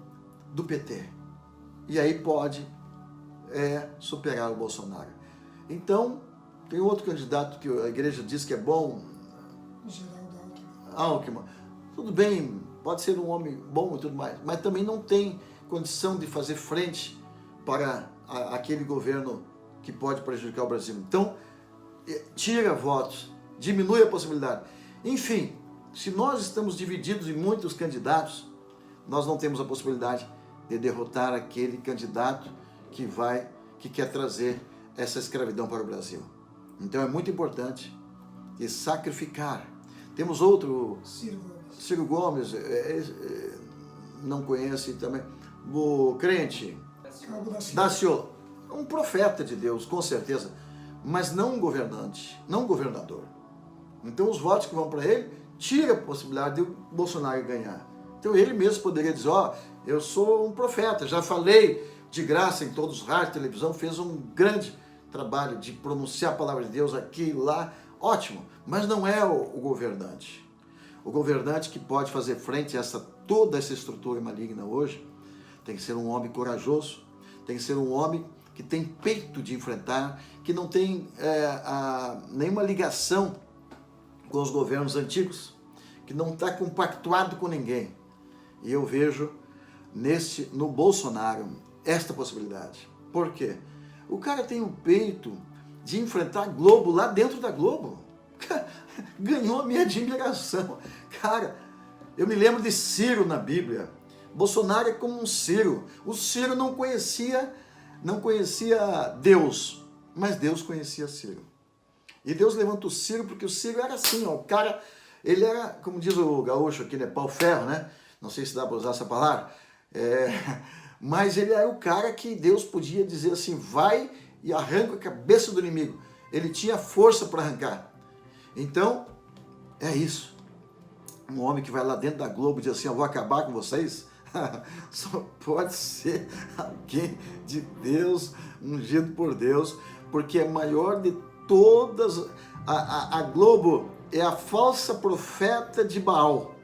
do PT. E aí pode superar o Bolsonaro. Então, tem outro candidato que a igreja diz que é bom, Geraldo Alckmin. Tudo bem, pode ser um homem bom e tudo mais, mas também não tem condição de fazer frente para aquele governo que pode prejudicar o Brasil. Então, tira votos, diminui a possibilidade. Enfim, se nós estamos divididos em muitos candidatos, nós não temos a possibilidade de derrotar aquele candidato que quer trazer essa escravidão para o Brasil. Então é muito importante sacrificar. Temos outro, Ciro Gomes, não conhece também, o crente, Daciolo, um profeta de Deus, com certeza, mas não um governante, não um governador. Então os votos que vão para ele, tira a possibilidade de o Bolsonaro ganhar. Então ele mesmo poderia dizer, eu sou um profeta, já falei de graça em todos os rádios, televisão, fez um grande trabalho de pronunciar a palavra de Deus aqui e lá, ótimo, mas não é o governante. O governante que pode fazer frente a toda essa estrutura maligna hoje, tem que ser um homem corajoso, tem que ser um homem que tem peito de enfrentar, que não tem nenhuma ligação com os governos antigos, que não está compactuado com ninguém. E eu vejo no Bolsonaro esta possibilidade. Por quê? O cara tem o peito de enfrentar a Globo lá dentro da Globo. Ganhou a minha admiração. Cara, eu me lembro de Ciro na Bíblia. Bolsonaro é como um Ciro. O Ciro não conhecia Deus, mas Deus conhecia Ciro. E Deus levanta o Ciro porque o Ciro era assim, o cara, ele era, como diz o gaúcho aqui, né, pau-ferro, né? Não sei se dá para usar essa palavra. Mas ele era o cara que Deus podia dizer assim, vai e arranca a cabeça do inimigo. Ele tinha força para arrancar. Então, é isso. Um homem que vai lá dentro da Globo e diz assim, eu vou acabar com vocês. Só pode ser alguém de Deus, ungido por Deus, porque é maior de todas. A Globo é a falsa profeta de Baal.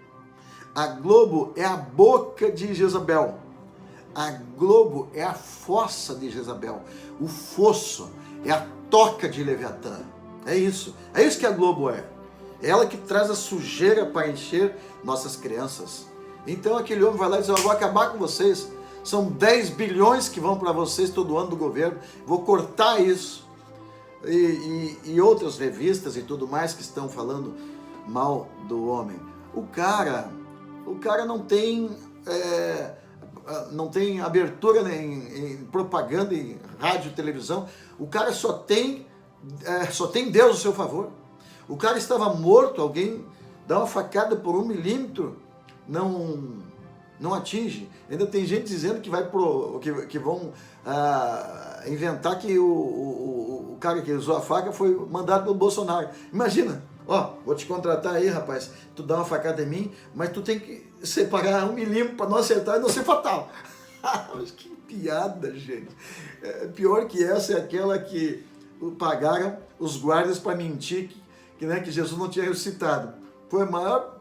A Globo é a boca de Jezabel. A Globo é a fossa de Jezabel. O fosso é a toca de Leviatã. É isso que a Globo é. É ela que traz a sujeira para encher nossas crianças. Então aquele homem vai lá e diz, eu vou acabar com vocês. São 10 bilhões que vão para vocês todo ano do governo. Vou cortar isso. E outras revistas e tudo mais que estão falando mal do homem. O cara não tem abertura em propaganda, em rádio, televisão. O cara só tem Deus ao seu favor. O cara estava morto, alguém dá uma facada por 1 milímetro, não atinge. Ainda tem gente dizendo que vão inventar que o cara que usou a faca foi mandado pelo Bolsonaro. Imagina, vou te contratar aí, rapaz, tu dá uma facada em mim, mas tu tem que separar 1 milímetro para não acertar e não ser fatal. Mas que piada, gente. Pior que essa é aquela que pagaram os guardas para mentir que Jesus não tinha ressuscitado. Foi a maior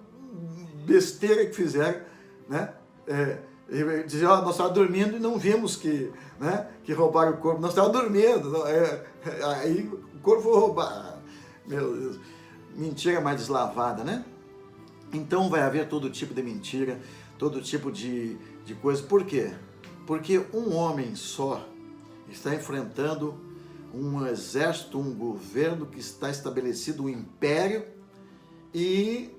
besteira que fizeram, né? Dizer, nós estávamos dormindo e não vimos que roubaram o corpo. Nós estávamos dormindo. Aí o corpo foi roubado. Meu Deus. Mentira mais deslavada, né? Então vai haver todo tipo de mentira, todo tipo de coisa. Por quê? Porque um homem só está enfrentando um exército, um governo que está estabelecido, um império, e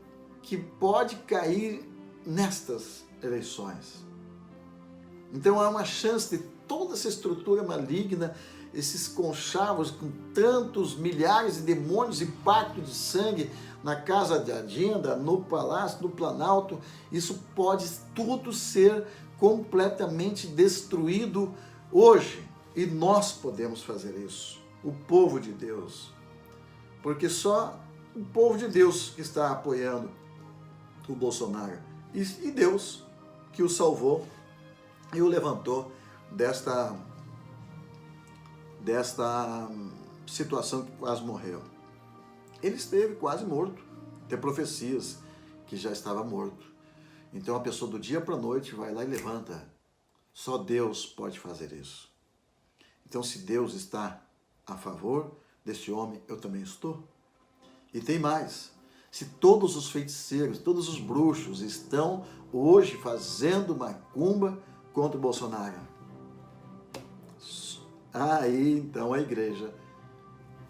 que pode cair nestas eleições. Então há uma chance de toda essa estrutura maligna, esses conchavos com tantos milhares de demônios e pacto de sangue na casa de Adinda, no palácio, no Planalto, isso pode tudo ser completamente destruído hoje. E nós podemos fazer isso, o povo de Deus, porque só o povo de Deus que está apoiando o Bolsonaro, e Deus que o salvou e o levantou desta situação que quase morreu. Ele esteve quase morto, tem profecias que já estava morto. Então a pessoa do dia para a noite vai lá e levanta. Só Deus pode fazer isso. Então se Deus está a favor desse homem, eu também estou. E tem mais. Se todos os feiticeiros, todos os bruxos estão hoje fazendo macumba contra o Bolsonaro, aí então a igreja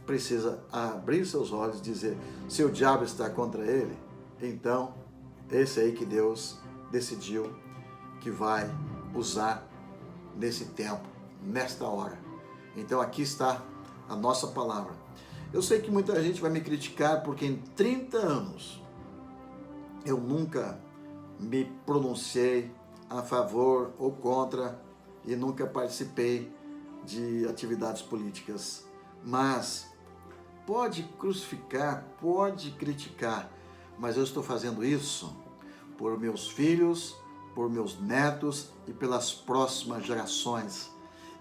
precisa abrir seus olhos e dizer, se o diabo está contra ele, então esse aí que Deus decidiu que vai usar nesse tempo, nesta hora. Então aqui está a nossa palavra. Eu sei que muita gente vai me criticar porque em 30 anos eu nunca me pronunciei a favor ou contra e nunca participei de atividades políticas. Mas pode crucificar, pode criticar, mas eu estou fazendo isso por meus filhos, por meus netos e pelas próximas gerações.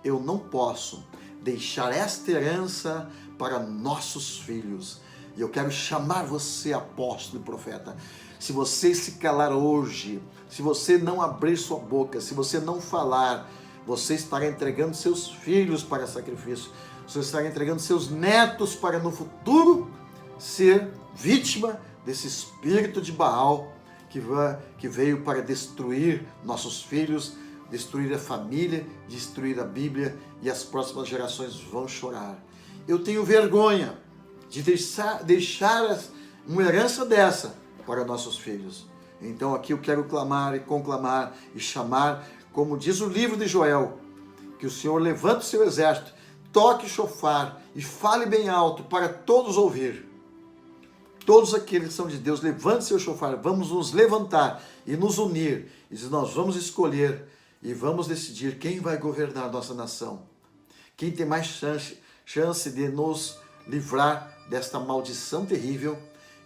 Eu não posso deixar esta herança para nossos filhos. E eu quero chamar você, apóstolo e profeta. Se você se calar hoje, se você não abrir sua boca, se você não falar, você estará entregando seus filhos para sacrifício. Você estará entregando seus netos para no futuro ser vítima desse espírito de Baal que veio para destruir nossos filhos, destruir a família, destruir a Bíblia, e as próximas gerações vão chorar. Eu tenho vergonha de deixar uma herança dessa para nossos filhos. Então aqui eu quero clamar e conclamar e chamar, como diz o livro de Joel, que o Senhor levante o seu exército, toque chofar e fale bem alto para todos ouvir. Todos aqueles que são de Deus, levante seu chofar, vamos nos levantar e nos unir. E nós vamos escolher e vamos decidir quem vai governar a nossa nação. Quem tem mais chance de nos livrar desta maldição terrível,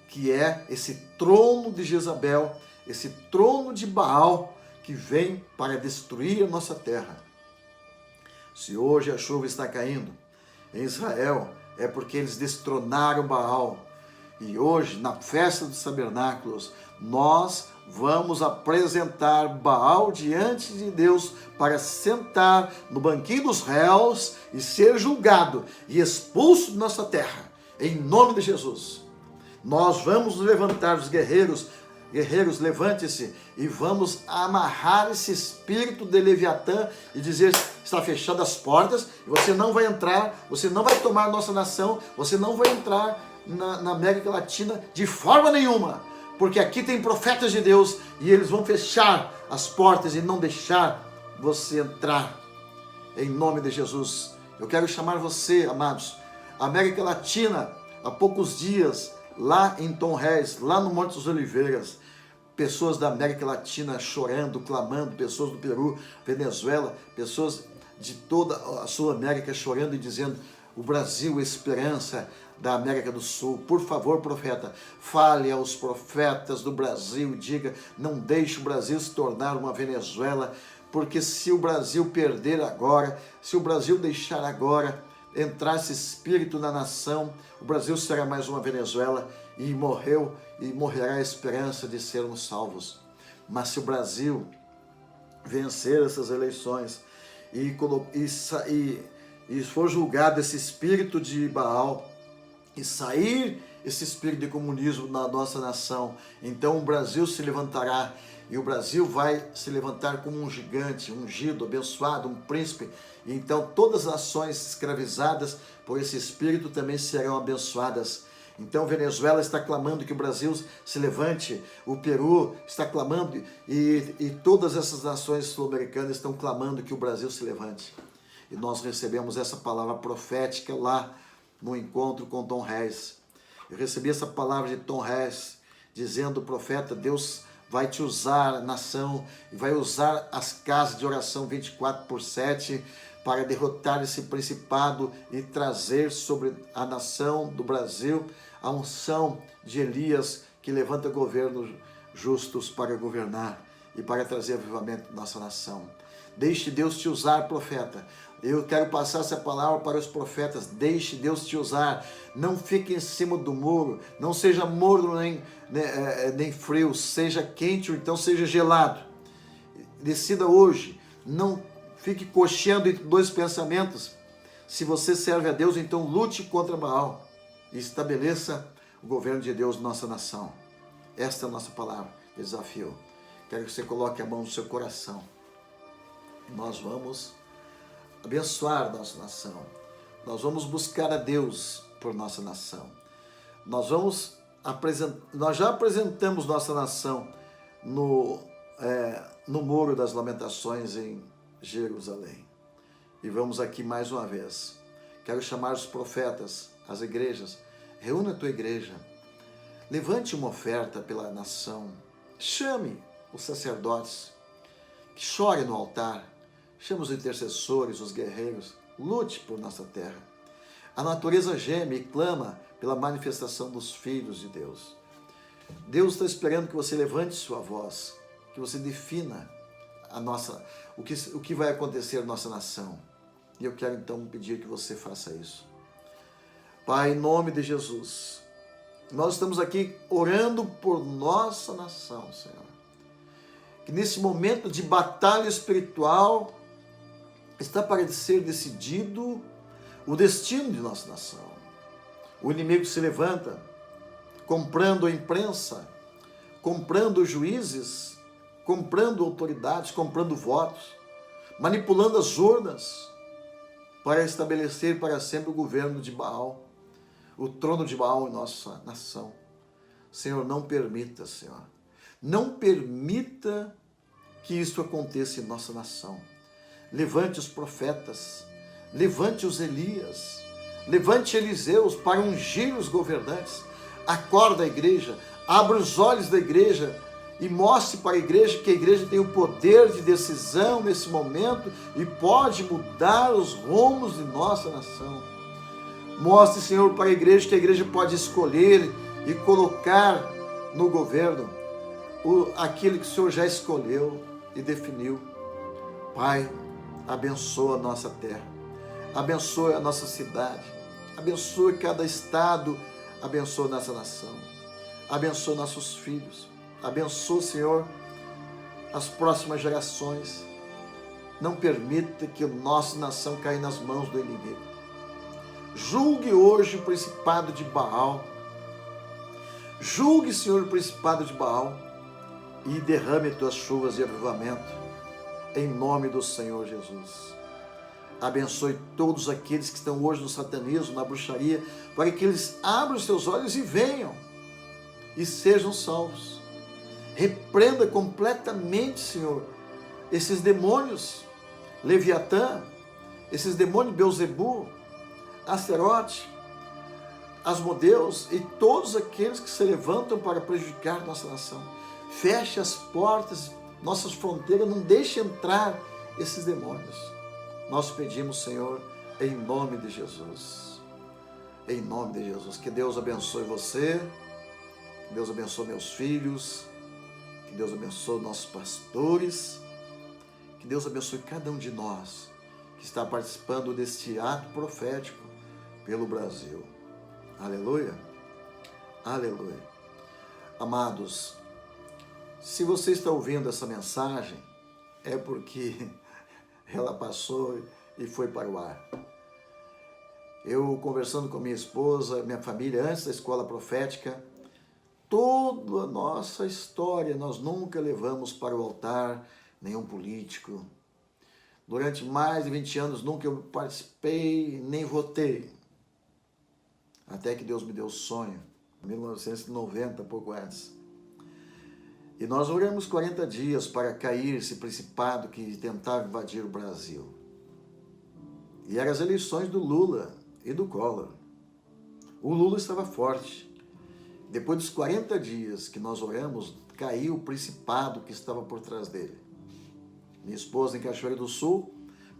que é esse trono de Jezabel, esse trono de Baal, que vem para destruir a nossa terra. Se hoje a chuva está caindo em Israel, é porque eles destronaram Baal. E hoje, na festa dos tabernáculos, nós vamos apresentar Baal diante de Deus para sentar no banquinho dos réus e ser julgado e expulso de nossa terra, em nome de Jesus. Nós vamos levantar os guerreiros, levante-se e vamos amarrar esse espírito de Leviatã e dizer, está fechando as portas, você não vai entrar, você não vai tomar nossa nação, você não vai entrar na América Latina de forma nenhuma, porque aqui tem profetas de Deus e eles vão fechar as portas e não deixar você entrar, em nome de Jesus. Eu quero chamar você, amados, América Latina, há poucos dias, lá em Tom Reis, lá no Monte das Oliveiras, pessoas da América Latina chorando, clamando, pessoas do Peru, Venezuela, pessoas de toda a Sul América chorando e dizendo, o Brasil é esperança da América do Sul. Por favor, profeta, fale aos profetas do Brasil e diga, não deixe o Brasil se tornar uma Venezuela, porque se o Brasil perder agora, se o Brasil deixar agora entrar esse espírito na nação, o Brasil será mais uma Venezuela e morrerá a esperança de sermos salvos. Mas se o Brasil vencer essas eleições e for julgado esse espírito de Baal e sair esse espírito de comunismo na nossa nação, então o Brasil se levantará e o Brasil vai se levantar como um gigante, ungido, abençoado, um príncipe. E então todas as nações escravizadas por esse espírito também serão abençoadas. Então Venezuela está clamando que o Brasil se levante, o Peru está clamando e todas essas nações sul-americanas estão clamando que o Brasil se levante. E nós recebemos essa palavra profética lá no encontro com Tom Reis. Eu recebi essa palavra de Tom Reis, dizendo, profeta, Deus vai te usar a nação, e vai usar as casas de oração 24/7, para derrotar esse principado e trazer sobre a nação do Brasil a unção de Elias, que levanta governos justos para governar e para trazer avivamento na nossa nação. Deixe Deus te usar, profeta. Eu quero passar essa palavra para os profetas. Deixe Deus te usar. Não fique em cima do muro. Não seja morno nem frio. Seja quente ou então seja gelado. Decida hoje. Não fique cocheando entre dois pensamentos. Se você serve a Deus, então lute contra Baal e estabeleça o governo de Deus na nossa nação. Esta é a nossa palavra, desafio. Quero que você coloque a mão no seu coração. Nós vamos abençoar nossa nação. Nós vamos buscar a Deus por nossa nação. Nós já apresentamos nossa nação no Muro das Lamentações em Jerusalém. E vamos aqui mais uma vez. Quero chamar os profetas, as igrejas. Reúna a tua igreja. Levante uma oferta pela nação. Chame os sacerdotes. Que chore no altar. Chame os intercessores, os guerreiros. Lute por nossa terra. A natureza geme e clama pela manifestação dos filhos de Deus. Deus está esperando que você levante sua voz, que você defina o que vai acontecer na nossa nação. E eu quero então pedir que você faça isso. Pai, em nome de Jesus, nós estamos aqui orando por nossa nação, Senhor. Que nesse momento de batalha espiritual está para ser decidido o destino de nossa nação. O inimigo se levanta, comprando a imprensa, comprando juízes, comprando autoridades, comprando votos, manipulando as urnas para estabelecer para sempre o governo de Baal, o trono de Baal em nossa nação. Senhor, não permita, Senhor. Não permita que isso aconteça em nossa nação. Levante os profetas, levante os Elias, levante Eliseus para ungir os governantes. Acorda a igreja, abra os olhos da igreja e mostre para a igreja que a igreja tem o poder de decisão nesse momento e pode mudar os rumos de nossa nação. Mostre, Senhor, para a igreja que a igreja pode escolher e colocar no governo aquele que o Senhor já escolheu e definiu. Pai, abençoa a nossa terra, abençoa a nossa cidade, abençoa cada estado, abençoa nossa nação, abençoa nossos filhos, abençoa, Senhor, as próximas gerações. Não permita que a nossa nação caia nas mãos do inimigo. Julgue hoje o principado de Baal. Julgue, Senhor, o principado de Baal e derrame tuas chuvas de avivamento em nome do Senhor Jesus. Abençoe todos aqueles que estão hoje no satanismo, na bruxaria, para que eles abram os seus olhos e venham e sejam salvos. Repreenda completamente, Senhor, esses demônios, Leviatã, esses demônios Beuzebu, Asterote, Asmodeus e todos aqueles que se levantam para prejudicar nossa nação. Feche as portas, nossas fronteiras, não deixe entrar esses demônios. Nós pedimos, Senhor, em nome de Jesus. Em nome de Jesus. Que Deus abençoe você, que Deus abençoe meus filhos, que Deus abençoe nossos pastores, que Deus abençoe cada um de nós que está participando deste ato profético pelo Brasil. Aleluia. Aleluia. Amados, se você está ouvindo essa mensagem, é porque ela passou e foi para o ar. Eu conversando com minha esposa, minha família, antes da escola profética, toda a nossa história nós nunca levamos para o altar nenhum político. Durante mais de 20 anos nunca eu participei, nem votei. Até que Deus me deu o sonho, em 1990, pouco antes. E nós oramos 40 dias para cair esse principado que tentava invadir o Brasil. E eram as eleições do Lula e do Collor. O Lula estava forte. Depois dos 40 dias que nós oramos, caiu o principado que estava por trás dele. Minha esposa em Cachoeira do Sul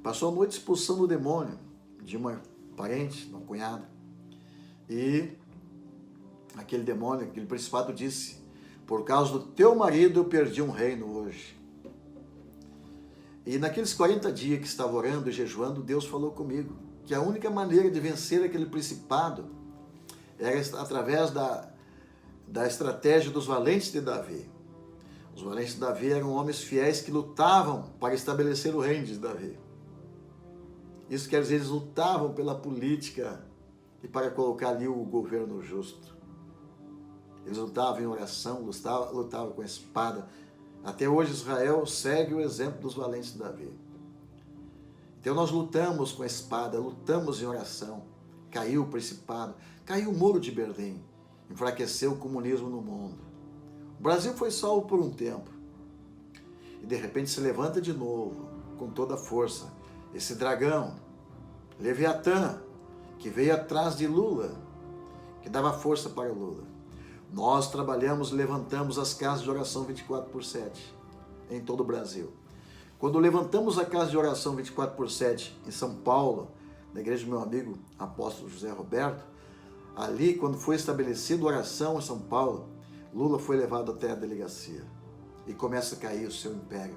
Passou a noite expulsando o demônio de uma parente, uma cunhada. E aquele demônio, aquele principado disse: por causa do teu marido eu perdi um reino hoje. E naqueles 40 dias que estava orando e jejuando, Deus falou comigo que a única maneira de vencer aquele principado era através da estratégia dos valentes de Davi. Os valentes de Davi eram homens fiéis que lutavam para estabelecer o reino de Davi. Isso quer dizer, eles lutavam pela política e para colocar ali o governo justo. Eles lutavam em oração, lutavam com a espada. Até hoje Israel segue o exemplo dos valentes de Davi. Então nós lutamos com a espada, lutamos em oração. Caiu o principado, caiu o muro de Berlim, enfraqueceu o comunismo no mundo. O Brasil foi salvo por um tempo. E de repente se levanta de novo, com toda a força. Esse dragão, Leviatã, que veio atrás de Lula, que dava força para Lula. Nós trabalhamos, levantamos as casas de oração 24/7 em todo o Brasil. Quando levantamos a casa de oração 24/7 em São Paulo, na igreja do meu amigo apóstolo José Roberto, ali, quando foi estabelecida a oração em São Paulo, Lula foi levado até a delegacia e começa a cair o seu império.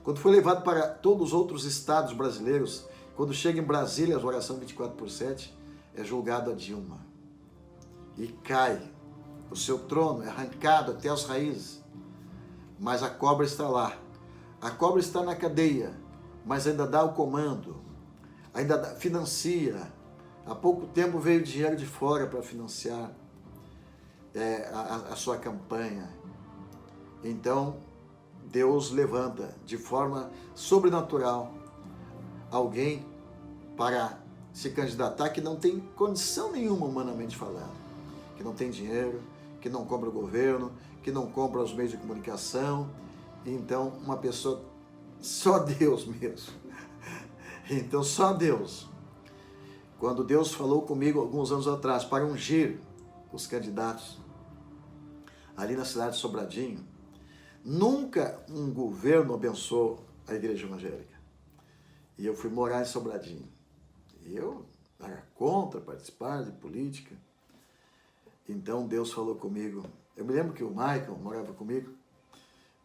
Quando foi levado para todos os outros estados brasileiros, quando chega em Brasília a oração 24/7, é julgado a Dilma e cai. O seu trono é arrancado até as raízes, mas a cobra está lá. A cobra está na cadeia, mas ainda dá o comando, ainda financia. Há pouco tempo veio dinheiro de fora para financiar a sua campanha. Então, Deus levanta de forma sobrenatural alguém para se candidatar que não tem condição nenhuma, humanamente falando, que não tem dinheiro, que não compra o governo, que não compra os meios de comunicação. Então, uma pessoa, só Deus mesmo. Então, só Deus. Quando Deus falou comigo alguns anos atrás para ungir os candidatos ali na cidade de Sobradinho, nunca um governo abençoou a igreja evangélica. E eu fui morar em Sobradinho. E eu era contra participar de política. Então Deus falou comigo. Eu me lembro que o Michael morava comigo.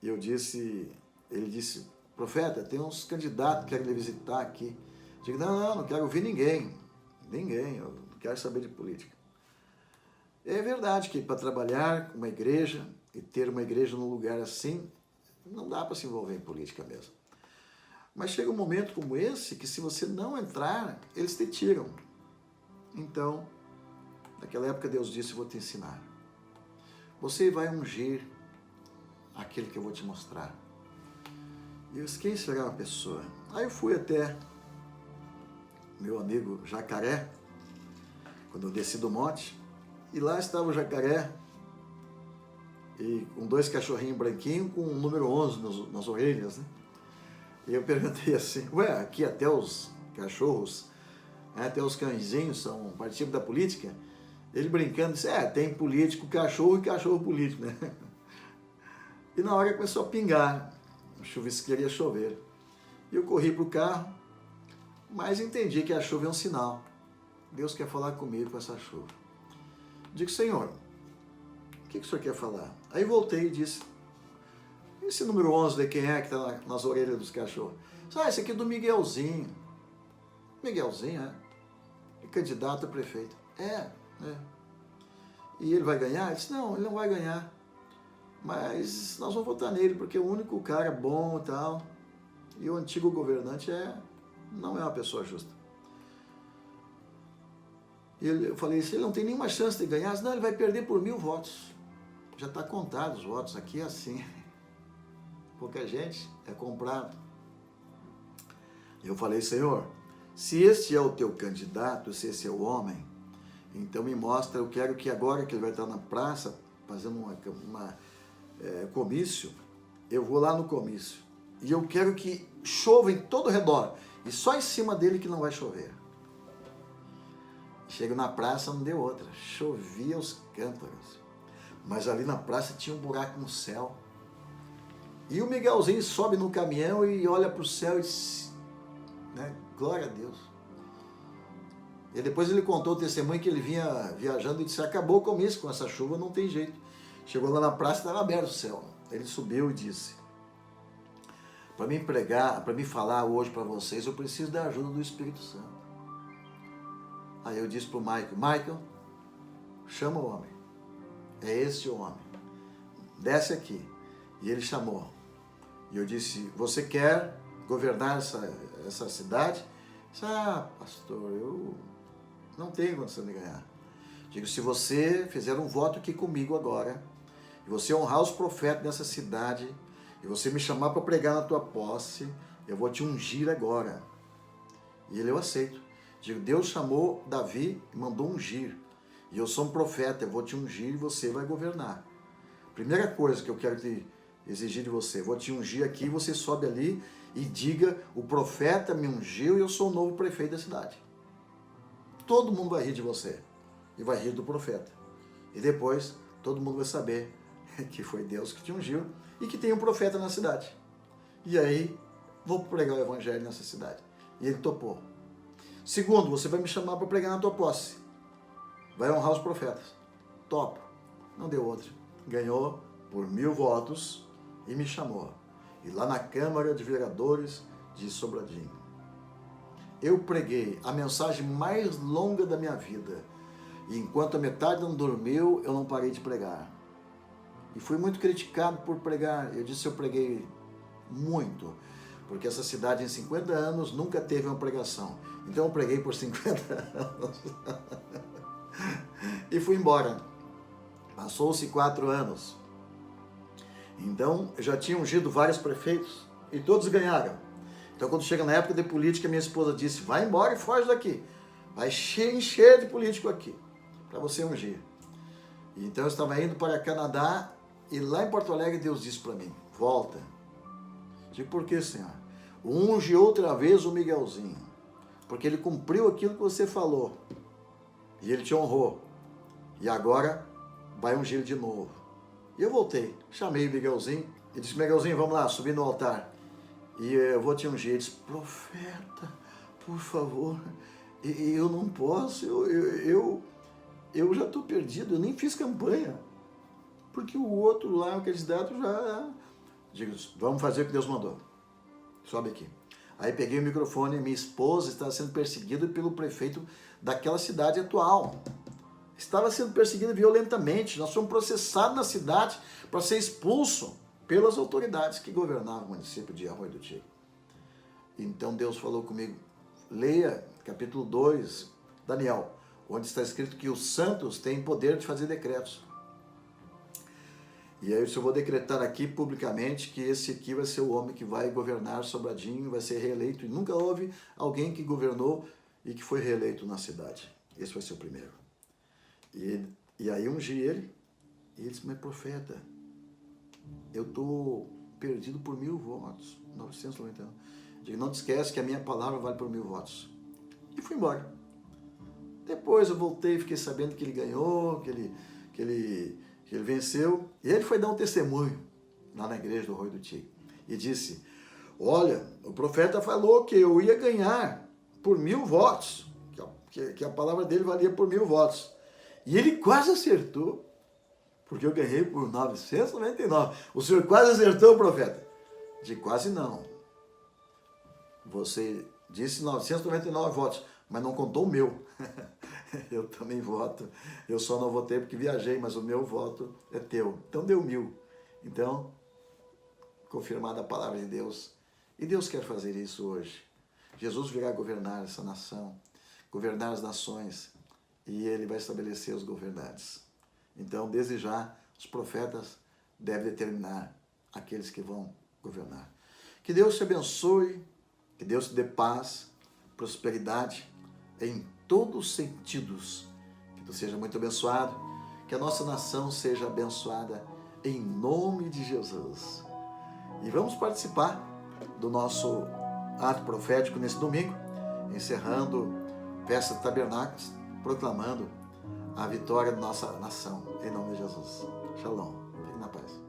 E ele disse, profeta, tem uns candidatos que querem lhe visitar aqui. Eu digo, não quero ouvir ninguém. Eu não quero saber de política. É verdade que para trabalhar com uma igreja e ter uma igreja num lugar assim, não dá para se envolver em política mesmo. Mas chega um momento como esse que se você não entrar, eles te tiram. Então, naquela época Deus disse, vou te ensinar. Você vai ungir aquele que eu vou te mostrar. E eu disse, quem será a pessoa? Aí eu fui até meu amigo Jacaré, quando eu desci do monte, e lá estava o Jacaré, e com 2 cachorrinhos branquinhos, com o número 11 nas orelhas, né? E eu perguntei assim, ué, aqui até os cachorros, até os cãezinhos são partido da política? Ele brincando disse, tem político cachorro e cachorro político, né? E na hora começou a pingar, o chuvisqueiro ia chover. E eu corri para o carro, mas entendi que a chuva é um sinal. Deus quer falar comigo com essa chuva. Digo, Senhor, o que o Senhor quer falar? Aí voltei e disse, esse número 11 de quem é que está nas orelhas dos cachorros? Esse aqui é do Miguelzinho. Miguelzinho, é candidato a prefeito. É. E ele vai ganhar? Ele disse, não, ele não vai ganhar. Mas nós vamos votar nele, porque é o único cara bom e tal. E o antigo governante não é uma pessoa justa. E eu falei, se ele não tem nenhuma chance de ganhar, não, ele vai perder por 1000 votos. Já está contado os votos, aqui é assim. Pouca gente é comprado. Eu falei, Senhor, se este é o teu candidato, se esse é o homem, então me mostra, eu quero que agora que ele vai estar na praça, fazendo uma comício, eu vou lá no comício. E eu quero que chova em todo o redor. E só em cima dele que não vai chover. Chego na praça, não deu outra. Chovia os cântaros. Mas ali na praça tinha um buraco no céu. E o Miguelzinho sobe no caminhão e olha para o céu e diz, né? Glória a Deus. E depois ele contou o testemunho que ele vinha viajando e disse, acabou com isso, com essa chuva não tem jeito. Chegou lá na praça e estava aberto o céu. Ele subiu e disse, para mim pregar, para mim falar hoje para vocês, eu preciso da ajuda do Espírito Santo. Aí eu disse para o Michael, chama o homem. É esse o homem. Desce aqui. E ele chamou. E eu disse, você quer governar essa cidade? Ele disse, pastor, eu não tenho condição de ganhar. Digo, se você fizer um voto aqui comigo agora, e você honrar os profetas dessa cidade, e você me chamar para pregar na tua posse, eu vou te ungir agora. E ele, eu aceito. Digo, Deus chamou Davi e mandou ungir. E eu sou um profeta, eu vou te ungir e você vai governar. Primeira coisa que eu quero te exigir de você, vou te ungir aqui, você sobe ali e diga, o profeta me ungiu e eu sou o novo prefeito da cidade. Todo mundo vai rir de você e vai rir do profeta. E depois todo mundo vai saber que foi Deus que te ungiu e que tem um profeta na cidade. E aí, vou pregar o evangelho nessa cidade. E ele topou. Segundo, você vai me chamar para pregar na tua posse. Vai honrar os profetas. Topo. Não deu outro. Ganhou por 1000 votos e me chamou. E lá na Câmara de Vereadores de Sobradinho, eu preguei a mensagem mais longa da minha vida. E enquanto a metade não dormiu, eu não parei de pregar. E fui muito criticado por pregar. Eu disse, eu preguei muito. Porque essa cidade em 50 anos nunca teve uma pregação. Então eu preguei por 50 anos. E fui embora. Passou-se 4 anos. Então, eu já tinha ungido vários prefeitos e todos ganharam. Então, quando chega na época de política, minha esposa disse, vai embora e foge daqui. Vai encher de político aqui, para você ungir. E então, eu estava indo para Canadá e lá em Porto Alegre, Deus disse para mim, volta. Digo, por que, Senhor? Unge outra vez o Miguelzinho, porque ele cumpriu aquilo que você falou. E ele te honrou. E agora vai ungir de novo. E eu voltei, chamei o Miguelzinho e disse, Miguelzinho, vamos lá, subir no altar. E eu vou te ungir. Ele disse, profeta, por favor, eu não posso, eu já estou perdido, eu nem fiz campanha. Porque o outro lá, o candidato, já... Digo, vamos fazer o que Deus mandou. Sobe aqui. Aí peguei o microfone, minha esposa estava sendo perseguida pelo prefeito daquela cidade atual. Estava sendo perseguida violentamente. Nós fomos processados na cidade para ser expulso pelas autoridades que governavam o município de Arroio do Tigre. Então Deus falou comigo, leia capítulo 2, Daniel, onde está escrito que os santos têm poder de fazer decretos. E aí eu vou decretar aqui publicamente que esse aqui vai ser o homem que vai governar Sobradinho, vai ser reeleito. E nunca houve alguém que governou e que foi reeleito na cidade. Esse vai ser o primeiro. E aí ungi ele, e ele disse, mas profeta, eu estou perdido por 1000 votos, 999. Digo, não te esquece que a minha palavra vale por 1000 votos. E fui embora. Depois eu voltei, fiquei sabendo que ele ganhou, que ele venceu, e ele foi dar um testemunho lá na igreja do Arroio do Tigre. E disse, olha, o profeta falou que eu ia ganhar por 1000 votos, que a palavra dele valia por 1000 votos. E ele quase acertou, porque eu ganhei por 999. O senhor quase acertou, profeta? De quase não. Você disse 999 votos, mas não contou o meu. Eu também voto. Eu só não votei porque viajei, mas o meu voto é teu. Então deu 1000. Então, confirmada a palavra de Deus. E Deus quer fazer isso hoje. Jesus virá governar essa nação, governar as nações. E ele vai estabelecer os governantes. Então, desde já, os profetas devem determinar aqueles que vão governar. Que Deus te abençoe, que Deus te dê paz, prosperidade em todos os sentidos. Que tu seja muito abençoado, que a nossa nação seja abençoada em nome de Jesus. E vamos participar do nosso ato profético nesse domingo, encerrando Festa de Tabernáculos, proclamando a vitória da nossa nação, em nome de Jesus. Shalom. Fique na paz.